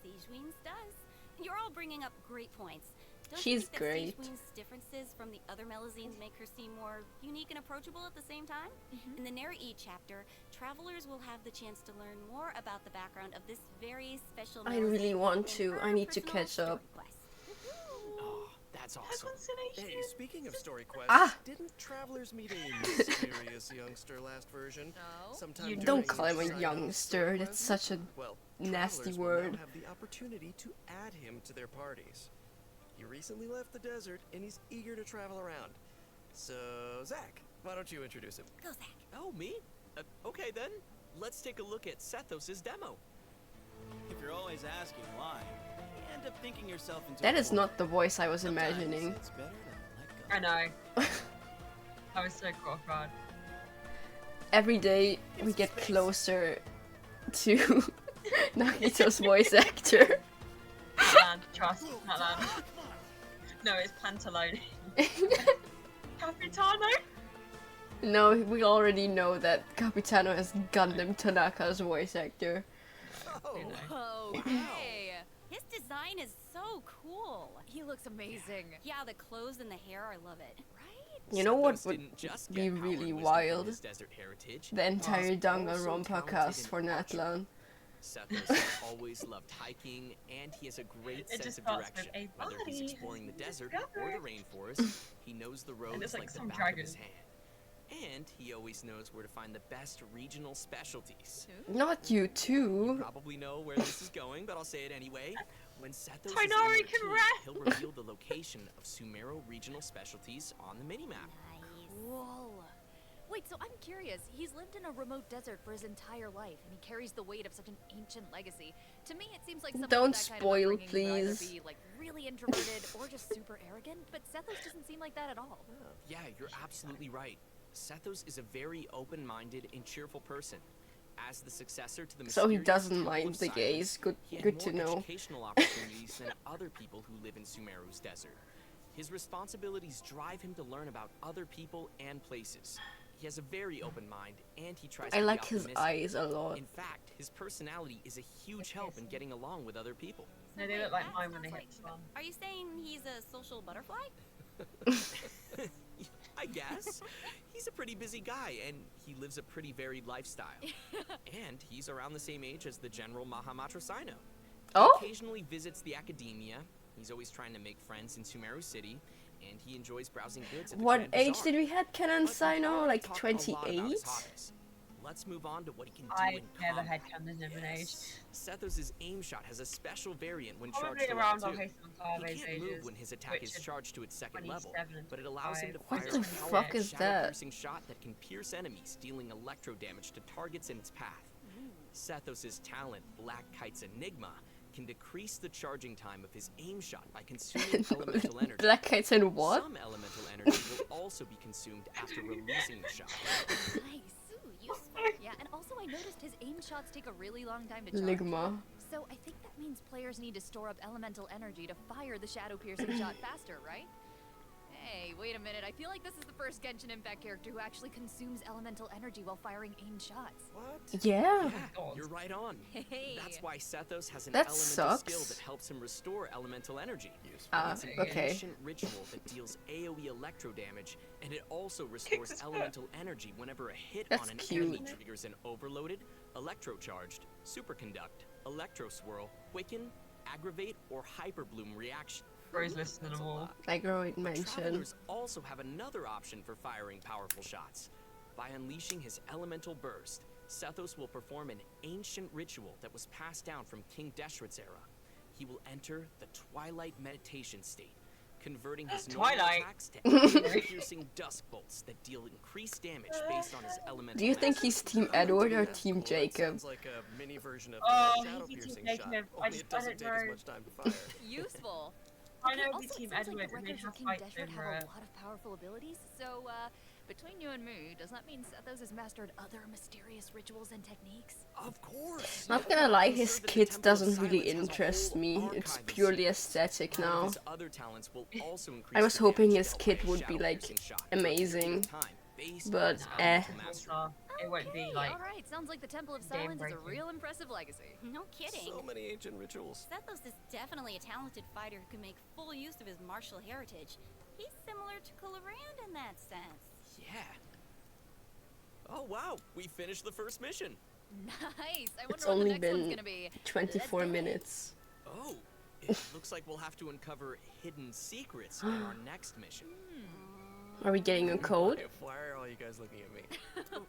Speaker 5: Sijuin's does. You're all bringing up great points. Don't
Speaker 2: She's
Speaker 5: you think
Speaker 2: great.
Speaker 5: that Sijuin's differences from the other Melusines make her seem more unique and approachable at the same time? In the Neri chapter, travelers will have the chance to learn more about the background of this very special
Speaker 2: I really
Speaker 5: Melusine
Speaker 2: want
Speaker 5: in
Speaker 2: to.
Speaker 5: her
Speaker 2: I need to
Speaker 5: personal
Speaker 2: catch up.
Speaker 5: story quest.
Speaker 3: Oh, that's awesome.
Speaker 4: Hey, speaking of story quests, didn't travelers meet a mysterious youngster last version?
Speaker 6: No.
Speaker 4: Sometime
Speaker 2: You
Speaker 4: during
Speaker 2: don't
Speaker 4: the
Speaker 2: call him a
Speaker 4: China
Speaker 2: youngster.
Speaker 4: story
Speaker 2: That's
Speaker 4: quest?
Speaker 2: such a
Speaker 4: Well,
Speaker 2: nasty
Speaker 4: travelers will
Speaker 2: word.
Speaker 4: now have the opportunity to add him to their parties. He recently left the desert and he's eager to travel around. So, Zach, why don't you introduce him?
Speaker 5: Go, Zach.
Speaker 3: Oh, me? Okay then. Let's take a look at Sethos' demo.
Speaker 11: If you're always asking why, you end up thinking yourself into
Speaker 2: That
Speaker 11: a
Speaker 2: is
Speaker 11: corner.
Speaker 2: not the voice I was
Speaker 11: Sometimes
Speaker 2: imagining.
Speaker 11: it's better to let go.
Speaker 1: I know. I was so caught off guard.
Speaker 2: Every day we get closer to Nagito's voice actor.
Speaker 1: Natlan, trust, Natlan. No, it's Pantalone. Capitano?
Speaker 2: No, we already know that Capitano has Gundam Tanaka's voice actor.
Speaker 6: Okay.
Speaker 5: His design is so cool.
Speaker 6: He looks amazing.
Speaker 5: Yeah, the clothes and the hair, I love it.
Speaker 2: You know what
Speaker 3: Sethos
Speaker 2: would
Speaker 3: didn't just
Speaker 2: be
Speaker 3: get power
Speaker 2: really
Speaker 3: and wisdom from
Speaker 2: wild?
Speaker 3: his desert heritage.
Speaker 2: The entire
Speaker 3: He's also
Speaker 2: Danganronpa
Speaker 3: talented
Speaker 2: cast
Speaker 3: in
Speaker 2: for
Speaker 3: archery.
Speaker 2: Natlan.
Speaker 3: Sethos has always loved hiking, and he has a great
Speaker 1: It
Speaker 3: sense
Speaker 1: just
Speaker 3: of
Speaker 1: starts with
Speaker 3: direction.
Speaker 1: a
Speaker 3: Whether he's
Speaker 1: body
Speaker 3: exploring the
Speaker 1: has
Speaker 3: desert
Speaker 1: discovered.
Speaker 3: or the rainforest, he knows the roads
Speaker 1: it's like
Speaker 3: like the
Speaker 1: some
Speaker 3: back of his
Speaker 1: dragon.
Speaker 3: hand. And he always knows where to find the best regional specialties.
Speaker 2: Not you too.
Speaker 3: Probably know where this is going, but I'll say it anyway. When Sethos is in
Speaker 1: Tonari
Speaker 3: your
Speaker 1: can
Speaker 3: team,
Speaker 1: rap.
Speaker 3: he'll reveal the location of Sumero regional specialties on the minimap.
Speaker 6: Whoa. Wait, so I'm curious. He's lived in a remote desert for his entire life, and he carries the weight of such an ancient legacy. To me, it seems like someone
Speaker 2: Don't
Speaker 6: with that kind of
Speaker 2: spoil,
Speaker 6: upbringing would either
Speaker 2: please.
Speaker 6: be like really introverted or just super arrogant. But Sethos doesn't seem like that at all.
Speaker 3: Yeah, you're absolutely right. Sethos is a very open-minded and cheerful person. As the successor to the
Speaker 2: So he
Speaker 3: mysterious
Speaker 2: doesn't
Speaker 3: Temple
Speaker 2: mind
Speaker 3: of
Speaker 2: the
Speaker 3: Silence,
Speaker 2: gays. Good,
Speaker 3: he had
Speaker 2: good to
Speaker 3: more
Speaker 2: know.
Speaker 3: educational opportunities than other people who live in Sumeru's desert. His responsibilities drive him to learn about other people and places. He has a very open mind, and he tries to
Speaker 2: I
Speaker 3: be
Speaker 2: like his
Speaker 3: optimistic.
Speaker 2: eyes a lot.
Speaker 3: In fact, his personality is a huge help in getting along with other people.
Speaker 1: No, they look like mine when they hit the sun.
Speaker 5: Are you saying he's a social butterfly?
Speaker 3: I guess. He's a pretty busy guy, and he lives a pretty varied lifestyle. And he's around the same age as the General Mahamatra Sino.
Speaker 2: Oh?
Speaker 3: He occasionally visits the academia. He's always trying to make friends in Sumeru City, and he enjoys browsing goods at the
Speaker 2: What
Speaker 3: Grand
Speaker 2: age
Speaker 3: Bazaar.
Speaker 2: did we had Kenan Sino? Like
Speaker 3: Talked a lot about
Speaker 2: 28?
Speaker 3: his hobbies. Let's move on to what he can do
Speaker 1: I
Speaker 3: in
Speaker 1: never
Speaker 3: combat.
Speaker 1: had Camden of an age.
Speaker 3: Sethos' aim shot has a special variant when charged
Speaker 1: Probably
Speaker 3: to
Speaker 1: around
Speaker 3: level
Speaker 1: on
Speaker 3: 2.
Speaker 1: Hasten
Speaker 3: He can't move
Speaker 1: ages,
Speaker 3: when his attack
Speaker 1: which
Speaker 3: is
Speaker 1: is
Speaker 3: charged to its second level,
Speaker 1: 27
Speaker 3: but it allows him to
Speaker 2: What
Speaker 3: fire
Speaker 2: the
Speaker 3: a
Speaker 2: fuck is that?
Speaker 3: shadow-piercing shot that can pierce enemies, dealing electro damage to targets in its path. Sethos' talent, Black Kite's Enigma, can decrease the charging time of his aim shot by consuming elemental energy.
Speaker 2: Black Kites and what?
Speaker 3: Some elemental energy will also be consumed after releasing the shot.
Speaker 6: Nice. Ooh, useful. Yeah, and also I noticed his aim shots take a really long time to charge.
Speaker 2: Ligma.
Speaker 6: So I think that means players need to store up elemental energy to fire the shadow piercing shot faster, right? Hey, wait a minute. I feel like this is the first Genshin Impact character who actually consumes elemental energy while firing aimed shots.
Speaker 4: What?
Speaker 2: Yeah.
Speaker 3: You're right on.
Speaker 6: Hey.
Speaker 3: That's why Sethos has an
Speaker 2: That
Speaker 3: elemental skill
Speaker 2: sucks.
Speaker 3: that helps him restore elemental energy.
Speaker 2: Ah,
Speaker 3: It's an
Speaker 2: okay.
Speaker 3: ancient ritual that deals AoE electro damage, and it also restores elemental energy whenever a hit
Speaker 2: That's
Speaker 3: on an
Speaker 2: cute.
Speaker 3: enemy triggers an overloaded, electrocharged, superconduct, electroswirl, quicken, aggravate, or hyperbloom reaction.
Speaker 1: Bro's listening to them all.
Speaker 2: Like Rohit mentioned.
Speaker 3: Travelers also have another option for firing powerful shots. By unleashing his elemental burst, Sethos will perform an ancient ritual that was passed down from King Deshret's era. He will enter the twilight meditation state, converting his
Speaker 1: Twilight.
Speaker 3: normal attacks to piercing dusk bolts that deal increased damage based on his elemental.
Speaker 2: Do you think he's Team Edward or Team Jacob?
Speaker 4: Sounds like a mini version of shadow
Speaker 1: he's
Speaker 4: piercing
Speaker 1: Team
Speaker 4: shot.
Speaker 1: Jacob.
Speaker 4: Only it doesn't take as much time to fire.
Speaker 6: Useful.
Speaker 1: I know it'd be
Speaker 6: Also,
Speaker 1: Team
Speaker 6: it seems
Speaker 1: Edward
Speaker 6: like the
Speaker 1: and they'd
Speaker 6: records
Speaker 1: have
Speaker 6: of King
Speaker 1: fights
Speaker 6: Deshret
Speaker 1: over
Speaker 6: have a
Speaker 1: it.
Speaker 6: lot of powerful abilities, so, between you and me, does that mean Sethos has mastered other mysterious rituals and techniques?
Speaker 3: Of course.
Speaker 2: Not gonna lie, his kit doesn't really interest me. It's purely aesthetic now. I was hoping his kit would be like amazing, but
Speaker 1: It won't be like.
Speaker 6: Alright, sounds like the Temple of Silence is a real impressive legacy.
Speaker 5: No kidding.
Speaker 4: So many ancient rituals.
Speaker 5: Sethos is definitely a talented fighter who can make full use of his martial heritage. He's similar to Colorand in that sense.
Speaker 3: Yeah. Oh wow, we finished the first mission.
Speaker 6: Nice. I wonder
Speaker 2: it's
Speaker 6: what
Speaker 2: only
Speaker 6: the next one's
Speaker 2: been
Speaker 6: gonna be.
Speaker 2: 24 minutes.
Speaker 3: Oh, it looks like we'll have to uncover hidden secrets in our next mission.
Speaker 2: Are we getting a code?
Speaker 4: Why are all you guys looking at me?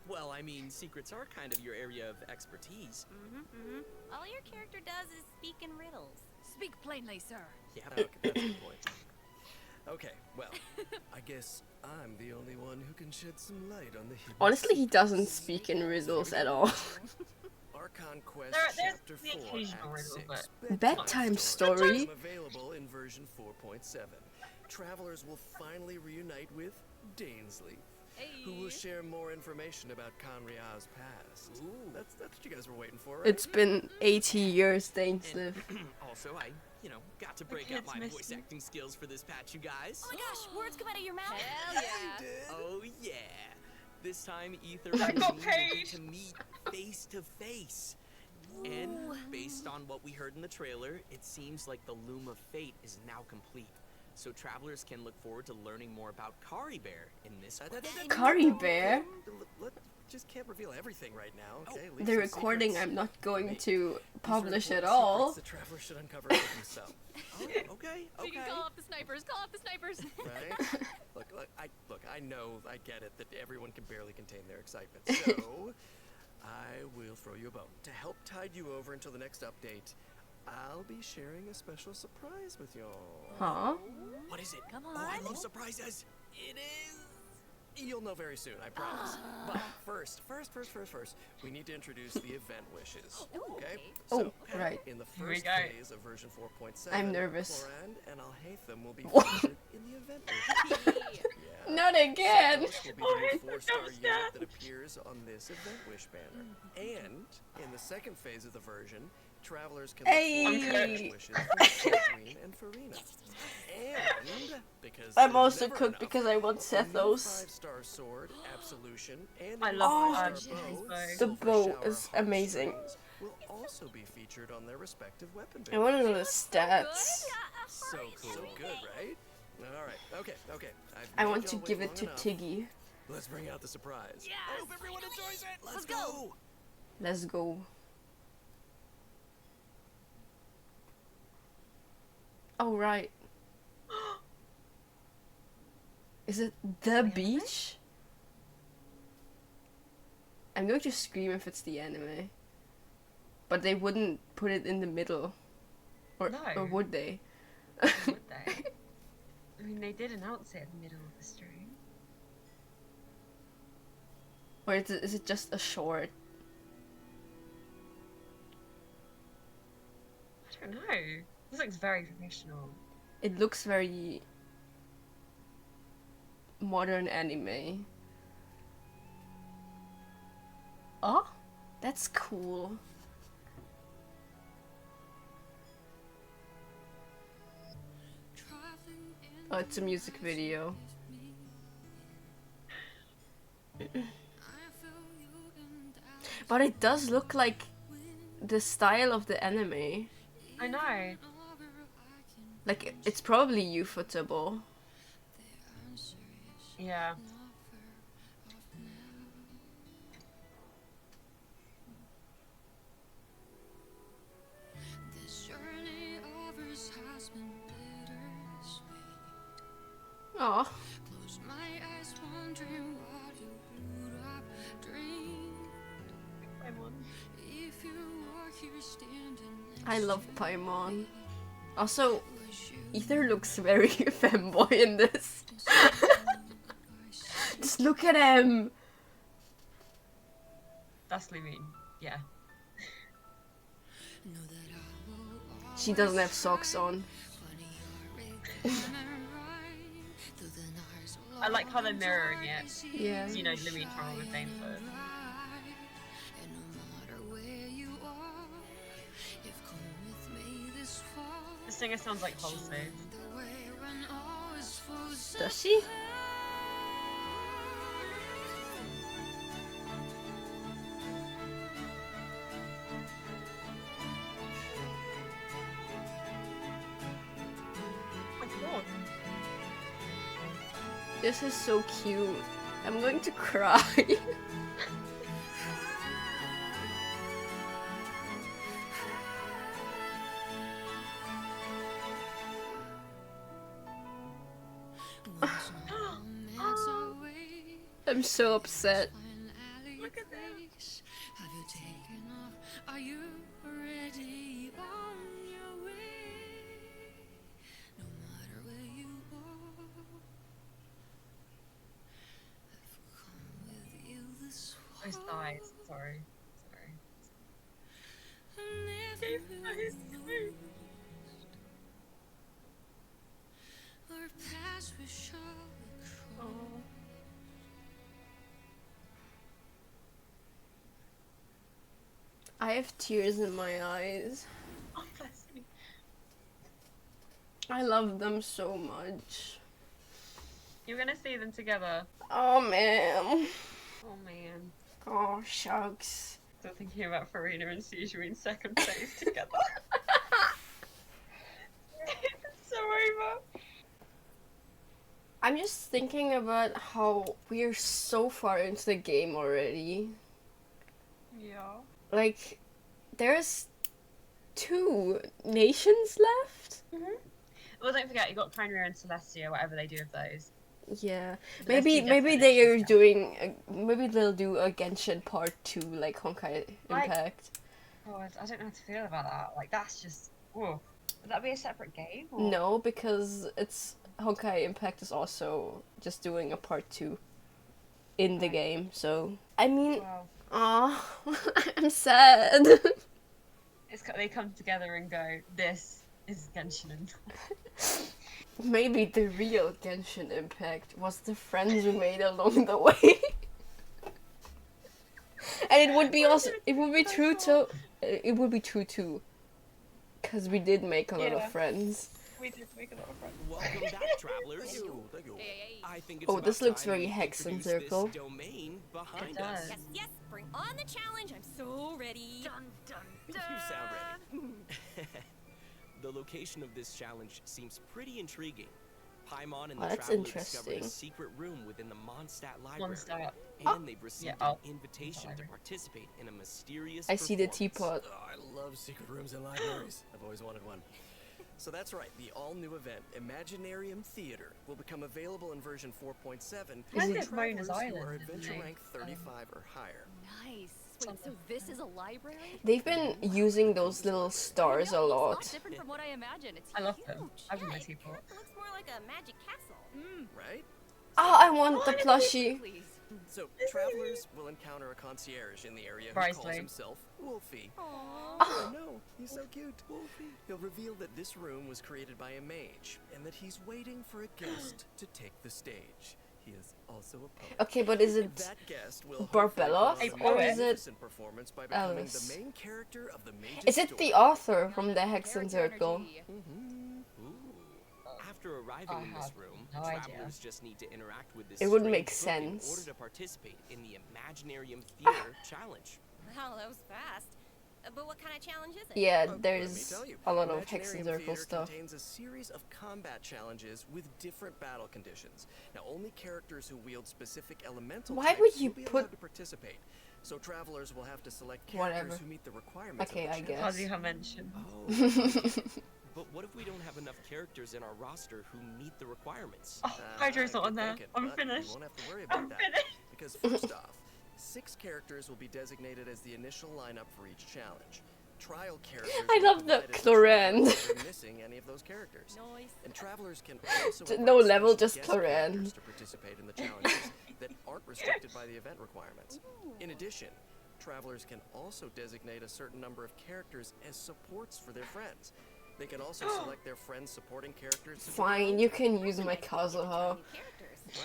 Speaker 3: Well, I mean, secrets are kind of your area of expertise.
Speaker 5: All your character does is speak in riddles.
Speaker 6: Speak plainly, sir.
Speaker 3: Yeah,
Speaker 4: okay, that's a good point. Okay, well, I guess I'm the only one who can shed some light on the hidden.
Speaker 2: Honestly, he doesn't speak in riddles at all.
Speaker 4: Archon Quest
Speaker 1: There's
Speaker 4: Chapter
Speaker 1: the
Speaker 4: 4,
Speaker 1: occasional
Speaker 4: Act
Speaker 1: riddle,
Speaker 4: 6.
Speaker 1: but
Speaker 2: Bedtime story.
Speaker 4: Available in version 4.7. Travelers will finally reunite with Dainsleif, who will share more information about Conria's past. Ooh, that's what you guys were waiting for, right?
Speaker 2: It's been 80 years, Dainsleif.
Speaker 3: Also, I, got to break out my voice acting skills for this patch, you guys.
Speaker 5: Oh my gosh, words come out of your mouth.
Speaker 6: Hell yeah.
Speaker 3: Oh yeah. This time, Ether
Speaker 1: I
Speaker 3: and
Speaker 1: got
Speaker 3: me
Speaker 1: paid.
Speaker 3: will get to meet face to face. And based on what we heard in the trailer, it seems like the Loom of Fate is now complete. So travelers can look forward to learning more about Kari Bear in this quest.
Speaker 2: Kari Bear?
Speaker 4: Just can't reveal everything right now, okay?
Speaker 2: The recording I'm not going to publish at all.
Speaker 4: The traveler should uncover for himself.
Speaker 3: Okay.
Speaker 6: We can call off the snipers. Call off the snipers.
Speaker 4: Right? Look, I know, I get it that everyone can barely contain their excitement. So, I will throw you a bone. To help tide you over until the next update, I'll be sharing a special surprise with y'all.
Speaker 2: Huh?
Speaker 3: What is it?
Speaker 6: Come on.
Speaker 3: Oh, I love surprises.
Speaker 4: It is. You'll know very soon, I promise. But first, we need to introduce the event wishes. Okay?
Speaker 2: Oh, right.
Speaker 4: In the
Speaker 1: Here we
Speaker 4: first
Speaker 1: go.
Speaker 4: phase of version 4.7,
Speaker 2: I'm nervous.
Speaker 4: Clorand and Alhaitham will be
Speaker 2: What?
Speaker 4: featured in the event wishes. Yeah.
Speaker 2: Not again!
Speaker 4: Sethos will be the new 4-star unit that appears on this event wish banner. And in the second phase of the version, travelers can look forward to event wishes for Sandrine and Farina. And because
Speaker 2: I'm
Speaker 4: there's
Speaker 2: also
Speaker 4: never
Speaker 2: cooked
Speaker 4: enough,
Speaker 2: because I want
Speaker 4: a new
Speaker 2: Sethos.
Speaker 4: 5-star sword, Absolution, and
Speaker 1: I
Speaker 4: a
Speaker 1: love
Speaker 4: 5-star
Speaker 1: his
Speaker 4: bow,
Speaker 1: bow.
Speaker 2: The
Speaker 4: Silver
Speaker 2: bow
Speaker 4: Shower
Speaker 2: is amazing.
Speaker 4: Heartstrings, will also be featured on their respective weapon
Speaker 2: I want to know the
Speaker 4: banners.
Speaker 2: stats.
Speaker 4: So cool. So good, right? Alright, okay.
Speaker 2: I
Speaker 4: I've
Speaker 2: want
Speaker 4: made
Speaker 2: to
Speaker 4: y'all
Speaker 2: give
Speaker 4: wait
Speaker 2: it to
Speaker 4: long enough.
Speaker 2: Tiggy.
Speaker 4: Let's bring out the surprise.
Speaker 6: Yes!
Speaker 4: I hope everyone enjoys it.
Speaker 6: Let's go.
Speaker 2: Let's go. Oh, right. Is it the beach? I'm going to scream if it's the anime. But they wouldn't put it in the middle. Or would they?
Speaker 1: Would they? I mean, they did announce it in the middle of the stream.
Speaker 2: Or is it just a short?
Speaker 1: I don't know. This looks very professional.
Speaker 2: It looks very modern anime. Oh, that's cool. Oh, it's a music video. But it does look like the style of the anime.
Speaker 1: I know.
Speaker 2: Like, it's probably ufotable.
Speaker 1: Yeah.
Speaker 2: Oh. I love Paimon. Also, Ether looks very femboy in this. Just look at him!
Speaker 1: That's Lumine, yeah.
Speaker 2: She doesn't have socks on.
Speaker 1: I like how they're mirroring it.
Speaker 2: Yeah.
Speaker 1: You know, Lumine from with Dane first. The singer sounds like Halsey.
Speaker 2: Does she? This is so cute. I'm going to cry. I'm so upset.
Speaker 1: Look at this.
Speaker 12: Have you taken off? Are you ready on your way? No matter where you go, I've come with you this far.
Speaker 1: Those thighs, sorry.
Speaker 12: Our past we shall recall.
Speaker 2: I have tears in my eyes.
Speaker 1: Oh, bless me.
Speaker 2: I love them so much.
Speaker 1: You're gonna see them together.
Speaker 2: Oh man.
Speaker 1: Oh man.
Speaker 2: Oh shucks.
Speaker 1: Still thinking about Farina and Seizure in second place together. It's so over.
Speaker 2: I'm just thinking about how we're so far into the game already.
Speaker 1: Yeah.
Speaker 2: Like, there's 2 nations left?
Speaker 1: Well, don't forget, you got Chimera and Celestia, whatever they do of those.
Speaker 2: Yeah.
Speaker 1: But there's two
Speaker 2: Maybe
Speaker 1: different
Speaker 2: they are
Speaker 1: nations,
Speaker 2: doing maybe they'll do a Genshin part 2 like Honkai Impact.
Speaker 1: Oh, I don't know how to feel about that. Like, that's just... Whoa. Would that be a separate game? Or?
Speaker 2: No, because it's Honkai Impact is also just doing a part 2 in the game. So, I mean,
Speaker 1: Wow.
Speaker 2: I'm sad.
Speaker 1: They come together and go, this is Genshin Impact.
Speaker 2: Maybe the real Genshin Impact was the friends we made along the way. And it would be also, it would be true too, because we did make a lot of friends.
Speaker 1: We did make a lot of friends.
Speaker 3: Welcome back, travelers. I think it's
Speaker 2: Oh, this
Speaker 3: about
Speaker 2: looks
Speaker 3: time
Speaker 2: very
Speaker 3: we
Speaker 2: Hex and
Speaker 3: introduce this
Speaker 2: Circle.
Speaker 3: domain behind
Speaker 1: It does.
Speaker 3: us.
Speaker 5: Yes, yes, bring on the challenge. I'm so ready. Dun, dun,
Speaker 3: You sound ready. The location of this challenge seems pretty intriguing. Paimon and the
Speaker 2: that's
Speaker 3: traveler discovered a
Speaker 2: interesting.
Speaker 3: secret room within the Mondstadt library,
Speaker 1: Mondstadt.
Speaker 3: and they've received
Speaker 1: Yeah,
Speaker 3: an invitation to participate in a mysterious
Speaker 2: I see the
Speaker 3: performance.
Speaker 2: teapot.
Speaker 4: Oh, I love secret rooms in libraries. I've always wanted one. So that's right, the all-new event, Imaginarium Theater, will become available in version 4.7
Speaker 2: Is
Speaker 4: for
Speaker 2: it
Speaker 4: travelers who
Speaker 1: Island,
Speaker 4: are
Speaker 1: isn't
Speaker 4: adventure
Speaker 1: it?
Speaker 4: rank 35 or higher.
Speaker 6: Nice. Wait, so this is a library?
Speaker 2: They've been using those little stars a
Speaker 6: It's
Speaker 2: lot.
Speaker 6: different from what I imagined. It's
Speaker 1: I love
Speaker 6: huge.
Speaker 1: them. I love my teapot.
Speaker 5: It looks more like a magic castle.
Speaker 4: Right?
Speaker 2: Oh, I want the plushie.
Speaker 6: Please.
Speaker 4: So, travelers will encounter a concierge in the area who calls
Speaker 1: Brysley.
Speaker 4: himself Wolfie.
Speaker 2: Oh.
Speaker 4: I know, he's so cute. Wolfie. He'll reveal that this room was created by a mage, and that he's waiting for a guest to take the stage. He is also a poet.
Speaker 2: Okay, but is it
Speaker 4: That guest will
Speaker 2: Barbella
Speaker 1: A
Speaker 2: or is it
Speaker 4: magnificent performance by becoming
Speaker 2: Alice?
Speaker 4: the main character of the mage's
Speaker 2: Is it the
Speaker 4: story.
Speaker 2: author from the Hex and Circle?
Speaker 3: Ooh. After arriving
Speaker 1: I
Speaker 3: in this
Speaker 1: have
Speaker 3: room,
Speaker 1: no idea.
Speaker 3: travelers just need to interact with this
Speaker 2: It would
Speaker 3: strange
Speaker 2: make
Speaker 3: book
Speaker 2: sense.
Speaker 3: in order to participate in the Imaginarium Theater challenge.
Speaker 5: Wow, that was fast. But what kind of challenge is it?
Speaker 2: Yeah,
Speaker 4: Let me
Speaker 2: there's
Speaker 4: tell you,
Speaker 2: a lot of Hex and
Speaker 4: Imaginarium
Speaker 2: Circle
Speaker 4: Theater
Speaker 2: stuff.
Speaker 4: contains a series of combat challenges with different battle conditions. Now, only characters who wield specific elemental
Speaker 2: Why
Speaker 4: types
Speaker 2: would you
Speaker 4: will be
Speaker 2: put-
Speaker 4: allowed to participate. So travelers will have to select
Speaker 2: Whatever.
Speaker 4: characters who meet the requirements.
Speaker 2: Okay,
Speaker 4: of the
Speaker 2: I
Speaker 4: challenge.
Speaker 2: guess.
Speaker 1: As you have mentioned.
Speaker 3: Oh. But what if we don't have enough characters in our roster who meet the requiremements?
Speaker 1: Oh, Hydra's not on there.
Speaker 4: Thinking,
Speaker 1: I'm
Speaker 4: but
Speaker 1: finished.
Speaker 4: You won't have to worry about
Speaker 1: I'm
Speaker 4: that.
Speaker 1: finished.
Speaker 4: Because first off, 6 characters will be designated as the initial lineup for each challenge. Trial characters
Speaker 2: I love the Chlorine.
Speaker 4: missing any of those characters. And travelers can also
Speaker 2: No
Speaker 4: invite
Speaker 2: level,
Speaker 4: special
Speaker 2: just
Speaker 4: guest
Speaker 2: Chlorine.
Speaker 4: characters to participate in the challenges that aren't restricted by the event requirements. In addition, travelers can also designate a certain number of characters as supports for their friends. They can also select their friends' supporting characters.
Speaker 2: Fine, you can use my Kazuha.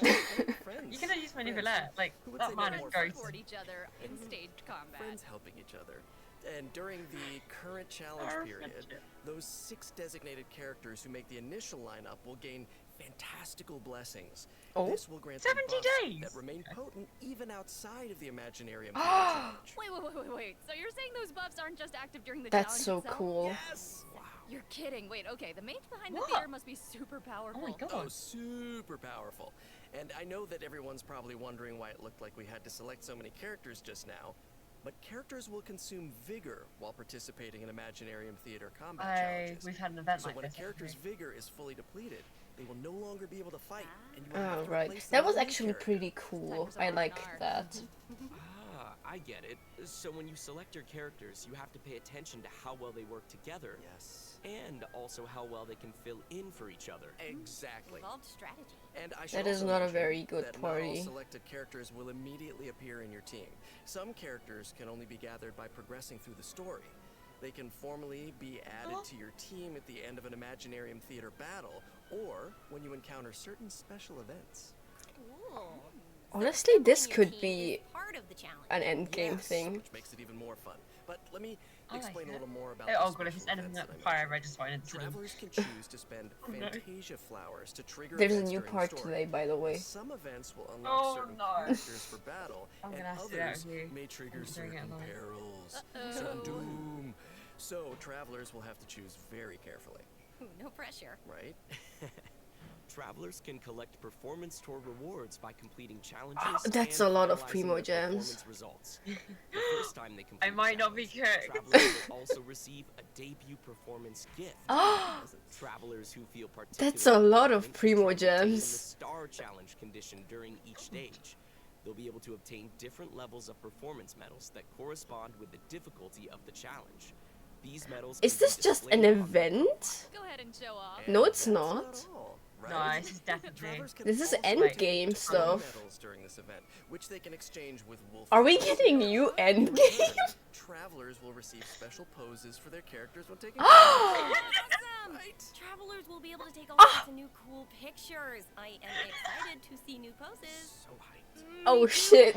Speaker 1: You can use my Nicolette. Like, that man is ghost.
Speaker 6: Support each other in staged combat.
Speaker 4: Friends helping each other. And during the current challenge period, those 6 designated characters who make the initial lineup will gain fantastical blessings.
Speaker 2: Oh.
Speaker 4: This will grant
Speaker 1: 70
Speaker 4: them
Speaker 1: days
Speaker 4: buffs that remain potent even outside of the Imaginarium.
Speaker 6: Wait. So you're saying those buffs aren't just active during the
Speaker 2: That's
Speaker 6: challenge
Speaker 2: so
Speaker 6: itself?
Speaker 2: cool.
Speaker 4: Yes! Wow.
Speaker 6: You're kidding. Wait, okay. The mage behind the
Speaker 1: What?
Speaker 6: theater must be super powerful.
Speaker 1: Oh my god.
Speaker 4: Oh, super powerful. And I know that everyone's probably wondering why it looked like we had to select so many characters just now. But characters will consume vigor while participating in Imaginarium Theater combat challenges.
Speaker 1: We've had an event
Speaker 4: So
Speaker 1: like
Speaker 4: when a
Speaker 1: this.
Speaker 4: character's vigor is fully depleted, they will no longer be able to fight, and you will
Speaker 2: Oh,
Speaker 4: have to
Speaker 2: right.
Speaker 4: replace
Speaker 2: That
Speaker 4: them
Speaker 2: was
Speaker 4: with a new
Speaker 2: actually
Speaker 4: character.
Speaker 2: pretty cool. I like that.
Speaker 3: Ah, I get it. So when you select your characters, you have to pay attention to how well they work together.
Speaker 4: Yes.
Speaker 3: And also how well they can fill in for each other.
Speaker 4: Exactly.
Speaker 5: Involved strategy.
Speaker 4: And I should
Speaker 2: That is
Speaker 4: also
Speaker 2: not a
Speaker 4: mention
Speaker 2: very good
Speaker 4: that not all
Speaker 2: party.
Speaker 4: selected characters will immediately appear in your team. Some characters can only be gathered by progressing through the story. They can formally be added to your team at the end of an Imaginarium Theater battle, or when you encounter certain special events.
Speaker 2: Honestly, this could be
Speaker 5: Part of the challenge.
Speaker 2: an endgame
Speaker 4: Yes,
Speaker 2: thing.
Speaker 4: which makes it even more fun. But let me
Speaker 1: I like
Speaker 4: explain a
Speaker 1: it.
Speaker 4: little more about
Speaker 1: Oh
Speaker 4: the
Speaker 1: god, if it's
Speaker 4: special
Speaker 1: anything
Speaker 4: events
Speaker 1: like
Speaker 4: that I
Speaker 1: fire,
Speaker 4: mentioned.
Speaker 1: I just find it.
Speaker 4: Travelers can choose to spend
Speaker 1: Oh, no.
Speaker 4: Fantasia flowers to trigger
Speaker 2: There's a
Speaker 4: events
Speaker 2: new
Speaker 4: during
Speaker 2: part
Speaker 4: the story.
Speaker 2: today, by the way.
Speaker 4: Some events will unlock
Speaker 1: Oh,
Speaker 4: certain
Speaker 1: no.
Speaker 4: characters for battle,
Speaker 1: I'm
Speaker 4: and
Speaker 1: gonna have to do that
Speaker 4: others
Speaker 1: with you.
Speaker 4: may trigger
Speaker 1: I'm doing it
Speaker 4: certain
Speaker 1: alone.
Speaker 4: perils, certain doom. So travelers will have to choose very carefully,
Speaker 5: No pressure.
Speaker 4: right?
Speaker 3: Travelers can collect performance tour rewards by completing challenges.
Speaker 2: That's
Speaker 3: and
Speaker 2: a lot of
Speaker 3: finalizing
Speaker 2: primo
Speaker 3: their
Speaker 2: gems.
Speaker 3: performance results. The first time they complete
Speaker 1: I might not be
Speaker 3: challenge,
Speaker 1: correct.
Speaker 3: travelers will also receive a debut performance gift. Travelers who feel
Speaker 2: That's a lot of
Speaker 3: confident
Speaker 2: primo
Speaker 3: can obtain the
Speaker 2: gems.
Speaker 3: star challenge condition during each stage. They'll be able to obtain different levels of performance medals that correspond with the difficulty of the challenge. These medals
Speaker 2: Is
Speaker 3: can
Speaker 2: this
Speaker 3: be
Speaker 2: just an
Speaker 3: displayed on
Speaker 2: event?
Speaker 6: Go ahead and show off.
Speaker 2: No, it's
Speaker 4: That's
Speaker 2: not.
Speaker 4: all,
Speaker 1: No,
Speaker 4: right?
Speaker 1: this is definitely.
Speaker 4: Travelers can
Speaker 2: This is
Speaker 4: also
Speaker 2: endgame
Speaker 4: obtain
Speaker 2: stuff.
Speaker 4: medals during this event, which they can exchange with Wolf.
Speaker 2: Are we getting new endgame?
Speaker 4: Travelers will receive special poses for their characters when taking
Speaker 5: Awesome! Travelers will be able to take all sorts of new cool pictures. I am excited to see new poses.
Speaker 4: So hyped.
Speaker 2: Oh shit.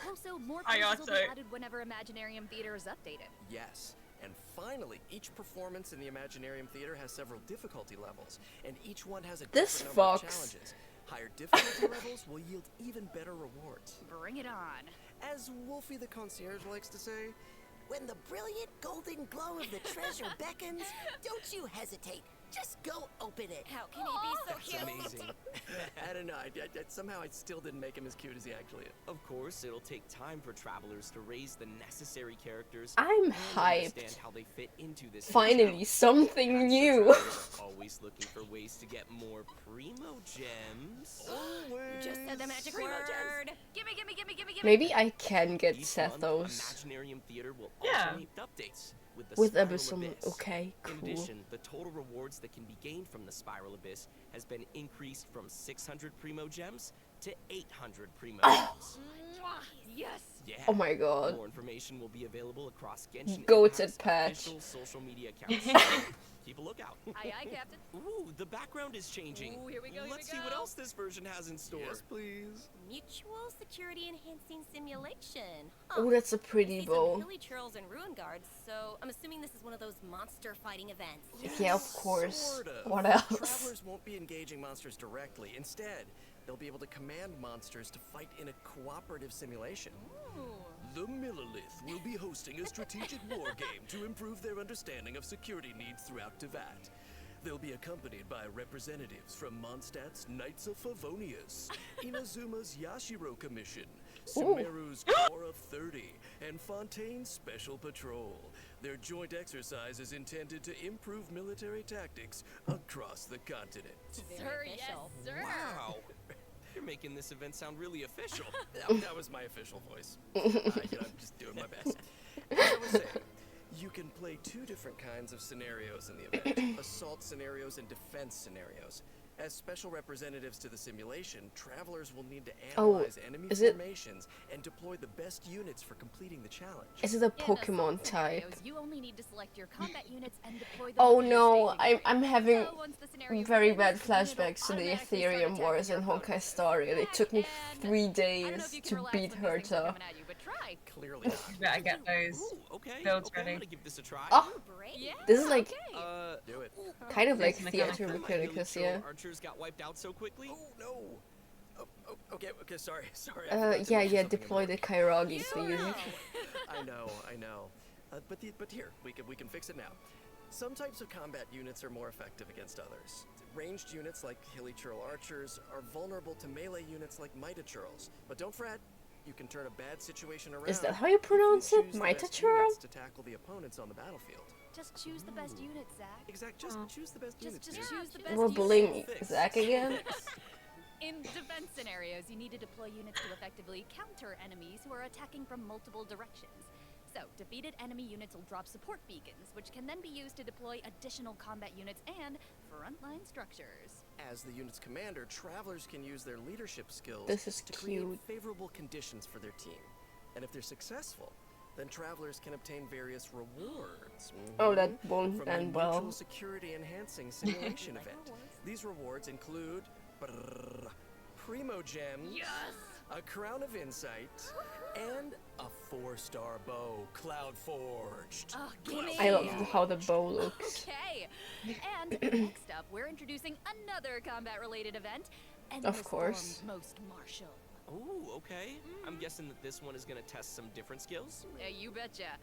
Speaker 6: Also, more
Speaker 1: I
Speaker 6: poses will be
Speaker 1: also-
Speaker 6: added whenever Imaginarium Theater is updated.
Speaker 4: Yes. And finally, each performance in the Imaginarium Theater has several difficulty levels, and each one has a
Speaker 2: This
Speaker 4: different number of
Speaker 2: fox.
Speaker 4: challenges. Higher difficulty levels will yield even better rewards.
Speaker 6: Bring it on.
Speaker 4: As Wolfie the concierge likes to say,
Speaker 10: When the brilliant golden glow of the treasure beckons, don't you hesitate. Just go open it.
Speaker 5: How can he be so
Speaker 4: it's
Speaker 5: cute?
Speaker 4: amazing. I don't know, somehow I still didn't make him as cute as he actually is.
Speaker 3: Of course, it'll take time for travelers to raise the necessary characters
Speaker 2: I'm
Speaker 3: and
Speaker 2: hyped.
Speaker 3: understand how they fit into this new
Speaker 2: Finally,
Speaker 3: challenge.
Speaker 2: something
Speaker 3: That's
Speaker 2: new.
Speaker 3: travelers are always looking for ways to get more primo gems.
Speaker 5: Just said the magic word.
Speaker 6: Gimme.
Speaker 2: Maybe I can get
Speaker 3: Each
Speaker 2: Sethos
Speaker 3: month, Imaginarium Theater will
Speaker 1: Yeah.
Speaker 3: alternate updates with the
Speaker 2: with
Speaker 3: Spiral
Speaker 2: Abyssal.
Speaker 3: Abyss.
Speaker 2: Okay,
Speaker 3: In
Speaker 2: cool.
Speaker 3: addition, the total rewards that can be gained from the Spiral Abyss has been increased from 600 primo gems to 800 primo gems.
Speaker 6: Yes.
Speaker 3: Yeah.
Speaker 2: Oh my god.
Speaker 3: More information will be available across Genshin
Speaker 2: Goated
Speaker 3: Impact's
Speaker 2: patch.
Speaker 3: official social media accounts. Keep a lookout.
Speaker 6: Aye, Captain.
Speaker 3: Ooh, the background is changing.
Speaker 6: Ooh, here we go,
Speaker 3: Let's see what else this version has in store.
Speaker 4: Yes, please.
Speaker 5: Mutual security enhancing simulation.
Speaker 2: Oh, that's a pretty
Speaker 5: See some
Speaker 2: bow.
Speaker 5: hilly churls and ruin guards, so I'm assuming this is one of those monster fighting events.
Speaker 2: Yeah, of course.
Speaker 4: Sort of.
Speaker 2: What else?
Speaker 4: Travelers won't be engaging monsters directly. Instead, they'll be able to command monsters to fight in a cooperative simulation. The Millilith will be hosting a strategic war game to improve their understanding of security needs throughout Tevat. They'll be accompanied by representatives from Mondstadt's Knights of Favonius, Inazuma's Yashiro Commission, Sumeru's Corps of 30, and Fontaine's Special Patrol. Their joint exercise is intended to improve military tactics across the continent.
Speaker 6: Sir, yes, sir.
Speaker 3: Wow. You're making this event sound really official.
Speaker 4: That was my official voice. I'm just doing my best. As I was saying, you can play two different kinds of scenarios in the event. Assault scenarios and defense scenarios. As special representatives to the simulation, travelers will need to analyze enemy formations and deploy the best units for completing the challenge.
Speaker 2: Is it a Pokemon type?
Speaker 6: You only need to select your combat units and deploy them.
Speaker 2: Oh no, I'm having very bad flashbacks to the Ethereum Wars in Honkai Star Rail. It took me 3 days to beat Herta.
Speaker 4: Clearly
Speaker 1: You better get those builds ready.
Speaker 2: Oh, this is like
Speaker 4: do it.
Speaker 2: kind of like Theater Mechanicus, yeah.
Speaker 3: Archers got wiped out so quickly.
Speaker 4: Oh no. Okay, sorry.
Speaker 2: Yeah, deploy the Kairagi, please.
Speaker 4: I know. But here, we can fix it now. Some types of combat units are more effective against others. Ranged units like Hilly-Churl archers are vulnerable to melee units like Mita-Churls. But don't fret, you can turn a bad situation around.
Speaker 2: Is that how you pronounce it? Mita-Churl?
Speaker 4: To tackle the opponents on the battlefield.
Speaker 6: Just choose the best unit, Zach.
Speaker 4: Exactly. Just choose the best units.
Speaker 6: Just choose the best
Speaker 2: We're
Speaker 6: unit.
Speaker 2: bullying Zach again?
Speaker 6: In defense scenarios, you need to deploy units to effectively counter enemies who are attacking from multiple directions. So, defeated enemy units will drop support beacons, which can then be used to deploy additional combat units and frontline structures.
Speaker 4: As the unit's commander, travelers can use their leadership skills
Speaker 2: to
Speaker 4: create favorable conditions for their team. And if they're successful, then travelers can obtain various rewards.
Speaker 2: Oh, that won't
Speaker 4: from
Speaker 2: end
Speaker 4: a
Speaker 2: well.
Speaker 4: mutual security enhancing simulation event. These rewards include Primo Gems, a Crown of Insight, and a 4-star bow, Cloud Forged.
Speaker 6: Oh, gimme!
Speaker 2: I love how the bow looks.
Speaker 6: Okay. And next up, we're introducing another combat-related event.
Speaker 2: Of course.
Speaker 6: Most martial.
Speaker 3: Oh, okay. I'm guessing that this one is gonna test some different skills.
Speaker 6: Yeah, you betcha.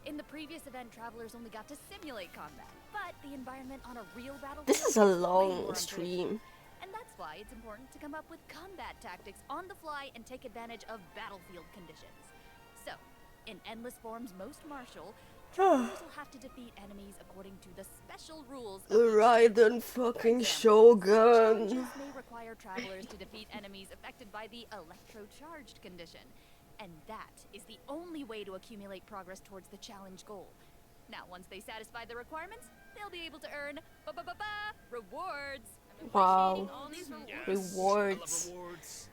Speaker 6: In the previous event, travelers only got to simulate combat, but the environment on a real battlefield.
Speaker 2: This is a long stream.
Speaker 6: And that's why it's important to come up with combat tactics on the fly and take advantage of battlefield conditions. So, in Endless Form's Most Martial, travelers will have to defeat enemies according to the special rules of
Speaker 2: Raiden fucking Shogun.
Speaker 6: challenges may require travelers to defeat enemies affected by the electro-charged condition. And that is the only way to accumulate progress towards the challenge goal. Now, once they satisfy the requirements, they'll be able to earn rewards.
Speaker 2: Wow.
Speaker 3: Yes.
Speaker 2: Rewards.
Speaker 3: I love rewards.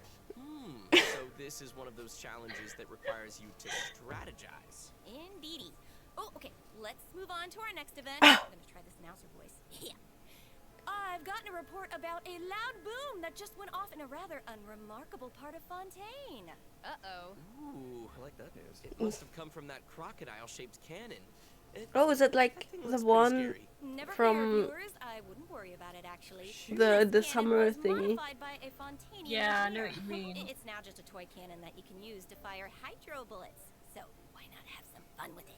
Speaker 3: So this is one of those challenges that requires you to strategize.
Speaker 5: Indeedy. Oh, okay. Let's move on to our next event. I'm gonna try this announcer voice. Yeah. I've gotten a report about a loud boom that just went off in a rather unremarkable part of Fontaine.
Speaker 6: Uh-oh.
Speaker 3: Ooh,
Speaker 4: I like that news.
Speaker 3: It must have come from that crocodile-shaped cannon.
Speaker 2: Oh, is it like the one
Speaker 5: Never
Speaker 2: from
Speaker 5: fear, viewers. I wouldn't worry about it actually.
Speaker 2: the summer thingy?
Speaker 5: By a Fontaine
Speaker 1: Yeah, I know
Speaker 5: engineer.
Speaker 1: what you mean.
Speaker 5: It's now just a toy cannon that you can use to fire hydro bullets. So why not have some fun with it?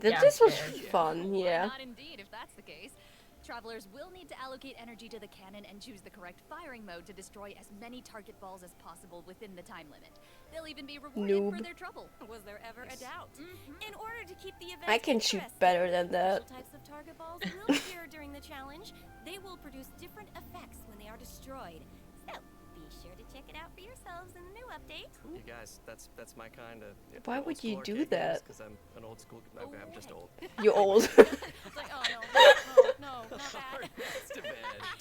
Speaker 2: This was fun,
Speaker 6: Why
Speaker 2: yeah.
Speaker 6: not indeed, if that's the case. Travelers will need to allocate energy to the cannon and choose the correct firing mode to destroy as many target balls as possible within the time limit. They'll even be rewarded for their trouble.
Speaker 5: Was there ever a doubt? In order to keep the event
Speaker 2: I can shoot
Speaker 5: interesting,
Speaker 2: better than that.
Speaker 5: special types of target balls will appear during the challenge. They will produce different effects when they are destroyed. So be sure to check it out for yourselves in the new update.
Speaker 4: You guys, that's my kind of.
Speaker 2: Why would you do that?
Speaker 4: Because I'm an old school. I'm just old.
Speaker 2: You're old.
Speaker 5: It's like, oh no, not that.
Speaker 4: Next event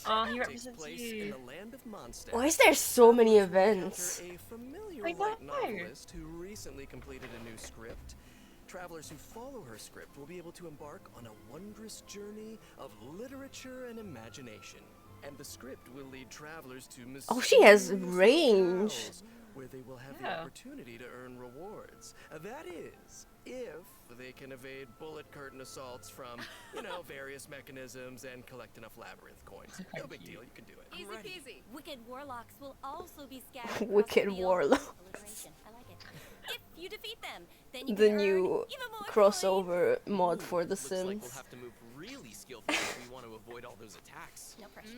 Speaker 1: Oh, he
Speaker 4: takes
Speaker 1: represents
Speaker 4: place
Speaker 1: you.
Speaker 4: in the land of Mondstadt.
Speaker 2: Why is there so many events?
Speaker 4: A familiar
Speaker 1: I
Speaker 4: white
Speaker 1: know.
Speaker 4: novelist who recently completed a new script. Travelers who follow her script will be able to embark on a wondrous journey of literature and imagination. And the script will lead travelers to
Speaker 2: Oh, she has
Speaker 4: mysterious
Speaker 2: range.
Speaker 4: locales where they will have the
Speaker 1: Yeah.
Speaker 4: opportunity to earn rewards. That is, if they can evade bullet curtain assaults from, various mechanisms and collect enough labyrinth coins. No big deal, you can do it.
Speaker 5: Easy peasy. Wicked warlocks will also be scattered. across
Speaker 2: Wicked
Speaker 5: the field.
Speaker 2: warlocks.
Speaker 5: Alliteration. I like it. If you defeat them, then you
Speaker 2: The
Speaker 5: can
Speaker 2: new
Speaker 5: earn even more
Speaker 2: crossover mod for The
Speaker 3: Looks like we'll
Speaker 2: Sims.
Speaker 3: have to move really skillfully if we want to avoid all those attacks.
Speaker 5: No pressure.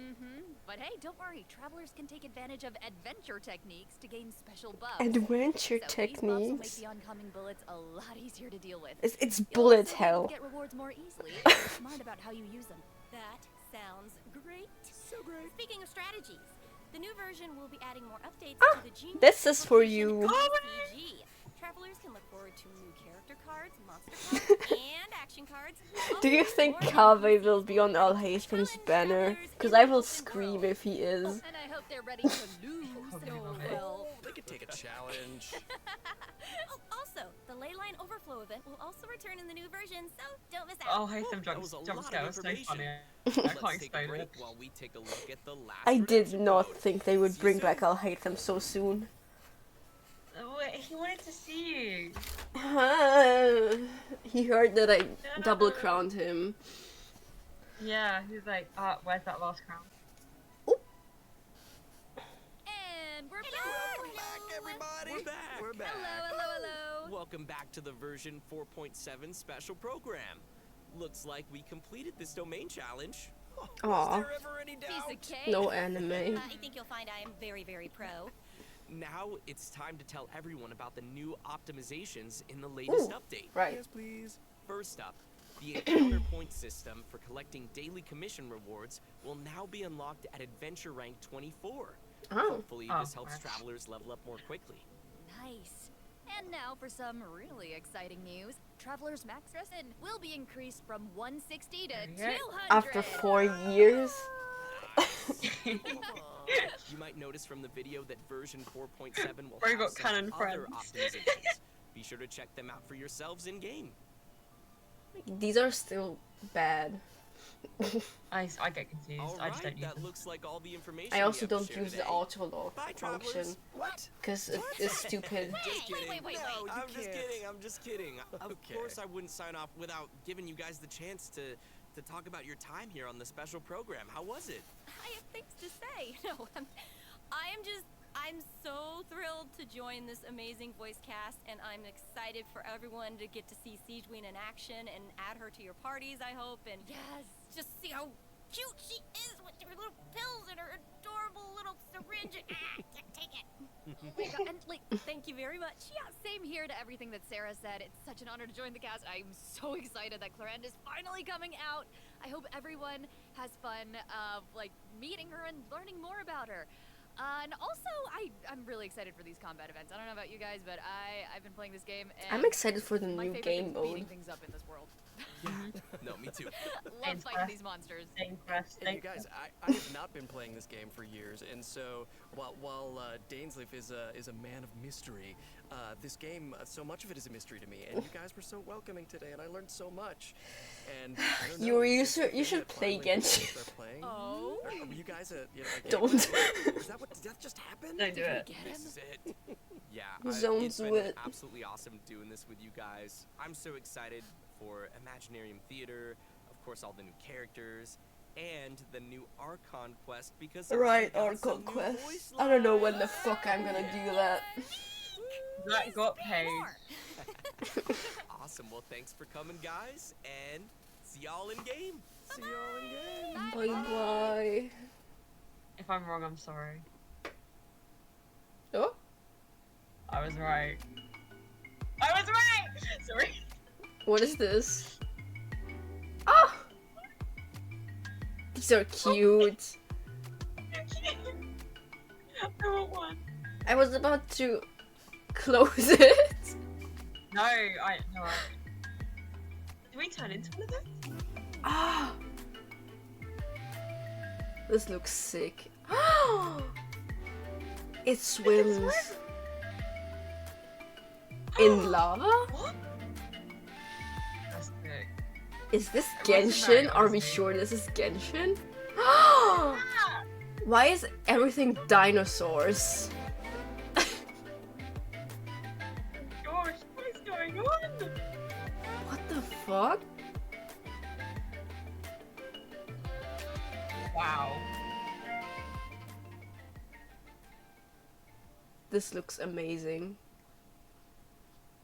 Speaker 6: But hey, don't worry. Travelers can take advantage of adventure techniques to gain special buffs.
Speaker 2: Adventure
Speaker 6: So these buffs will make
Speaker 2: techniques.
Speaker 6: the oncoming bullets a lot easier to deal with.
Speaker 2: It's
Speaker 6: You'll
Speaker 2: bullet
Speaker 6: also be able
Speaker 2: hell.
Speaker 6: to get rewards more easily if you're smart about how you use them.
Speaker 5: That sounds great.
Speaker 4: So great.
Speaker 5: Speaking of strategies, the new version will be adding more updates to the Genius
Speaker 2: This is for
Speaker 5: Publication
Speaker 2: you.
Speaker 5: CG. Travelers can look forward to new character cards, monster cards, and collection cards.
Speaker 2: Do you think Kaveh will be on Al Haytham's banner? Because I will scream if he is.
Speaker 6: And I hope they're ready to lose. Oh, well.
Speaker 4: They could take a challenge.
Speaker 5: Oh, also, the Leyline Overflow event will also return in the new version, so don't miss out.
Speaker 1: Oh, Haytham jump scare was so funny. I can't explain it.
Speaker 3: While we take a look at the last
Speaker 2: I did not think they would bring back Al Haytham so soon.
Speaker 1: Oh, wait, he wanted to see you.
Speaker 2: He heard that I double crowned him.
Speaker 1: Yeah, he's like, where's that last crown?
Speaker 6: And we're back.
Speaker 4: Welcome back, everybody.
Speaker 3: We're back.
Speaker 4: We're back.
Speaker 6: Hello.
Speaker 3: Welcome back to the version 4.7 special program. Looks like we completed this domain challenge.
Speaker 2: Aw.
Speaker 4: Was there ever any doubt?
Speaker 6: Piece of cake.
Speaker 2: No anime.
Speaker 5: I think you'll find I am very, very pro.
Speaker 3: Now it's time to tell everyone about the new optimizations in the latest update.
Speaker 2: Right.
Speaker 4: Yes, please.
Speaker 3: First up, the encounter point system for collecting daily commission rewards will now be unlocked at adventure rank 24. Hopefully this helps travelers level up more quickly.
Speaker 6: Nice. And now for some really exciting news. Traveler's max resin will be increased from 160 to 200.
Speaker 2: After 4 years?
Speaker 3: You might notice from the video that version 4.7 will have
Speaker 1: got
Speaker 3: some
Speaker 1: canon
Speaker 3: other
Speaker 1: friends.
Speaker 3: optimizations. Be sure to check them out for yourselves in game.
Speaker 2: These are still bad.
Speaker 1: I get confused.
Speaker 3: All
Speaker 1: I just don't
Speaker 3: right,
Speaker 1: use
Speaker 3: that
Speaker 1: them.
Speaker 3: looks like all the information.
Speaker 2: I also
Speaker 3: we have to
Speaker 2: don't
Speaker 3: share
Speaker 2: use the
Speaker 3: today.
Speaker 2: auto log
Speaker 4: Bye,
Speaker 2: function.
Speaker 4: travelers. What?
Speaker 2: Because it's stupid.
Speaker 3: Just kidding.
Speaker 6: Wait.
Speaker 4: No, you
Speaker 3: I'm just
Speaker 4: can't.
Speaker 3: kidding. I'm just kidding. Of
Speaker 4: Okay.
Speaker 3: course, I wouldn't sign off without giving you guys the chance to talk about your time here on the special program. How was it?
Speaker 5: I have things to say. No, I'm so thrilled to join this amazing voice cast, and I'm excited for everyone to get to see Siegeween in action and add her to your parties, I hope, and
Speaker 6: Yes.
Speaker 5: just see how cute she is with her little pills and her adorable little syringe. Take it.
Speaker 6: Oh my god, and like,
Speaker 5: Thank you very much.
Speaker 6: yeah, same here to everything that Sarah said. It's such an honor to join the cast. I'm so excited that Clarande is finally coming out. I hope everyone has fun like meeting her and learning more about her. And also, I'm really excited for these combat events. I don't know about you guys, but I've been playing this game, and
Speaker 2: I'm excited for the
Speaker 6: my
Speaker 2: new
Speaker 6: favorite
Speaker 2: game
Speaker 6: thing's beating
Speaker 2: mode.
Speaker 6: things up in this world.
Speaker 3: No, me too.
Speaker 6: Love fighting these monsters.
Speaker 4: And you guys, I have not been playing this game for years, and so while Dainsleif is a man of mystery, this game, so much of it is a mystery to me. And you guys were so welcoming today, and I learned so much. And I don't know,
Speaker 2: You
Speaker 4: it's just the
Speaker 2: you
Speaker 4: thing
Speaker 2: should
Speaker 4: that
Speaker 2: play
Speaker 4: finally
Speaker 2: Genshin.
Speaker 4: start playing.
Speaker 6: Oh.
Speaker 4: Were you guys
Speaker 2: Don't.
Speaker 4: Is that what? Did that just happen?
Speaker 1: Don't do it.
Speaker 3: This is it. Yeah,
Speaker 2: Don't
Speaker 3: it's
Speaker 2: do
Speaker 3: been
Speaker 2: it.
Speaker 3: absolutely awesome doing this with you guys. I'm so excited for Imaginarium Theater, of course, all the new characters, and the new Archon quest because
Speaker 2: Right,
Speaker 3: I got some
Speaker 2: Archon
Speaker 3: new
Speaker 2: quest.
Speaker 3: voice
Speaker 2: I don't know
Speaker 3: lines.
Speaker 2: when the fuck I'm gonna do that.
Speaker 1: That got paid.
Speaker 3: Awesome. Well, thanks for coming, guys, and see y'all in game.
Speaker 4: See y'all in game.
Speaker 2: Bye bye.
Speaker 1: If I'm wrong, I'm sorry.
Speaker 2: Oh?
Speaker 1: I was right. I was right! Sorry.
Speaker 2: What is this? Oh! These are cute.
Speaker 1: I want one.
Speaker 2: I was about to close it.
Speaker 1: No. Do we turn into one of those?
Speaker 2: Ah! This looks sick. It swims in lava?
Speaker 1: What? That's sick.
Speaker 2: Is this
Speaker 1: It wasn't very
Speaker 2: Genshin? Are we
Speaker 1: Aussie.
Speaker 2: sure this is Genshin? Why is everything dinosaurs?
Speaker 1: Gosh, what is going on?
Speaker 2: What the fuck?
Speaker 1: Wow.
Speaker 2: This looks amazing.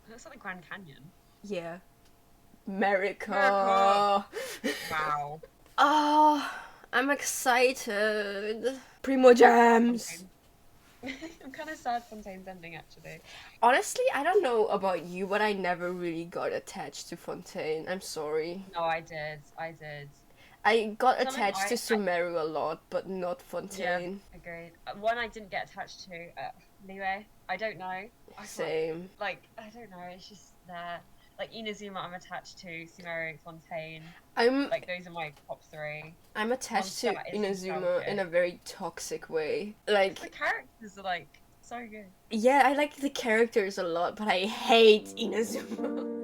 Speaker 1: It looks like the Grand Canyon.
Speaker 2: Yeah. America.
Speaker 1: America. Wow.
Speaker 2: Oh, I'm excited. Primo Jams.
Speaker 1: I'm kind of sad Fontaine's ending, actually.
Speaker 2: Honestly, I don't know about you, but I never really got attached to Fontaine. I'm sorry.
Speaker 1: No, I did.
Speaker 2: I got
Speaker 1: Something
Speaker 2: attached to Sumeru a lot, but not Fontaine.
Speaker 1: Yeah, agreed. One I didn't get attached to, anyway. I don't know. I can't-
Speaker 2: Same.
Speaker 1: Like, I don't know, it's just there. Like Inazuma, I'm attached to. Sumeru, Fontaine.
Speaker 2: I'm
Speaker 1: like those are my top 3.
Speaker 2: I'm attached to
Speaker 1: Mondstadt is
Speaker 2: Inazuma
Speaker 1: nostalgic.
Speaker 2: in a very toxic way. Like
Speaker 1: The characters are like so good.
Speaker 2: yeah, I like the characters a lot, but I hate Inazuma.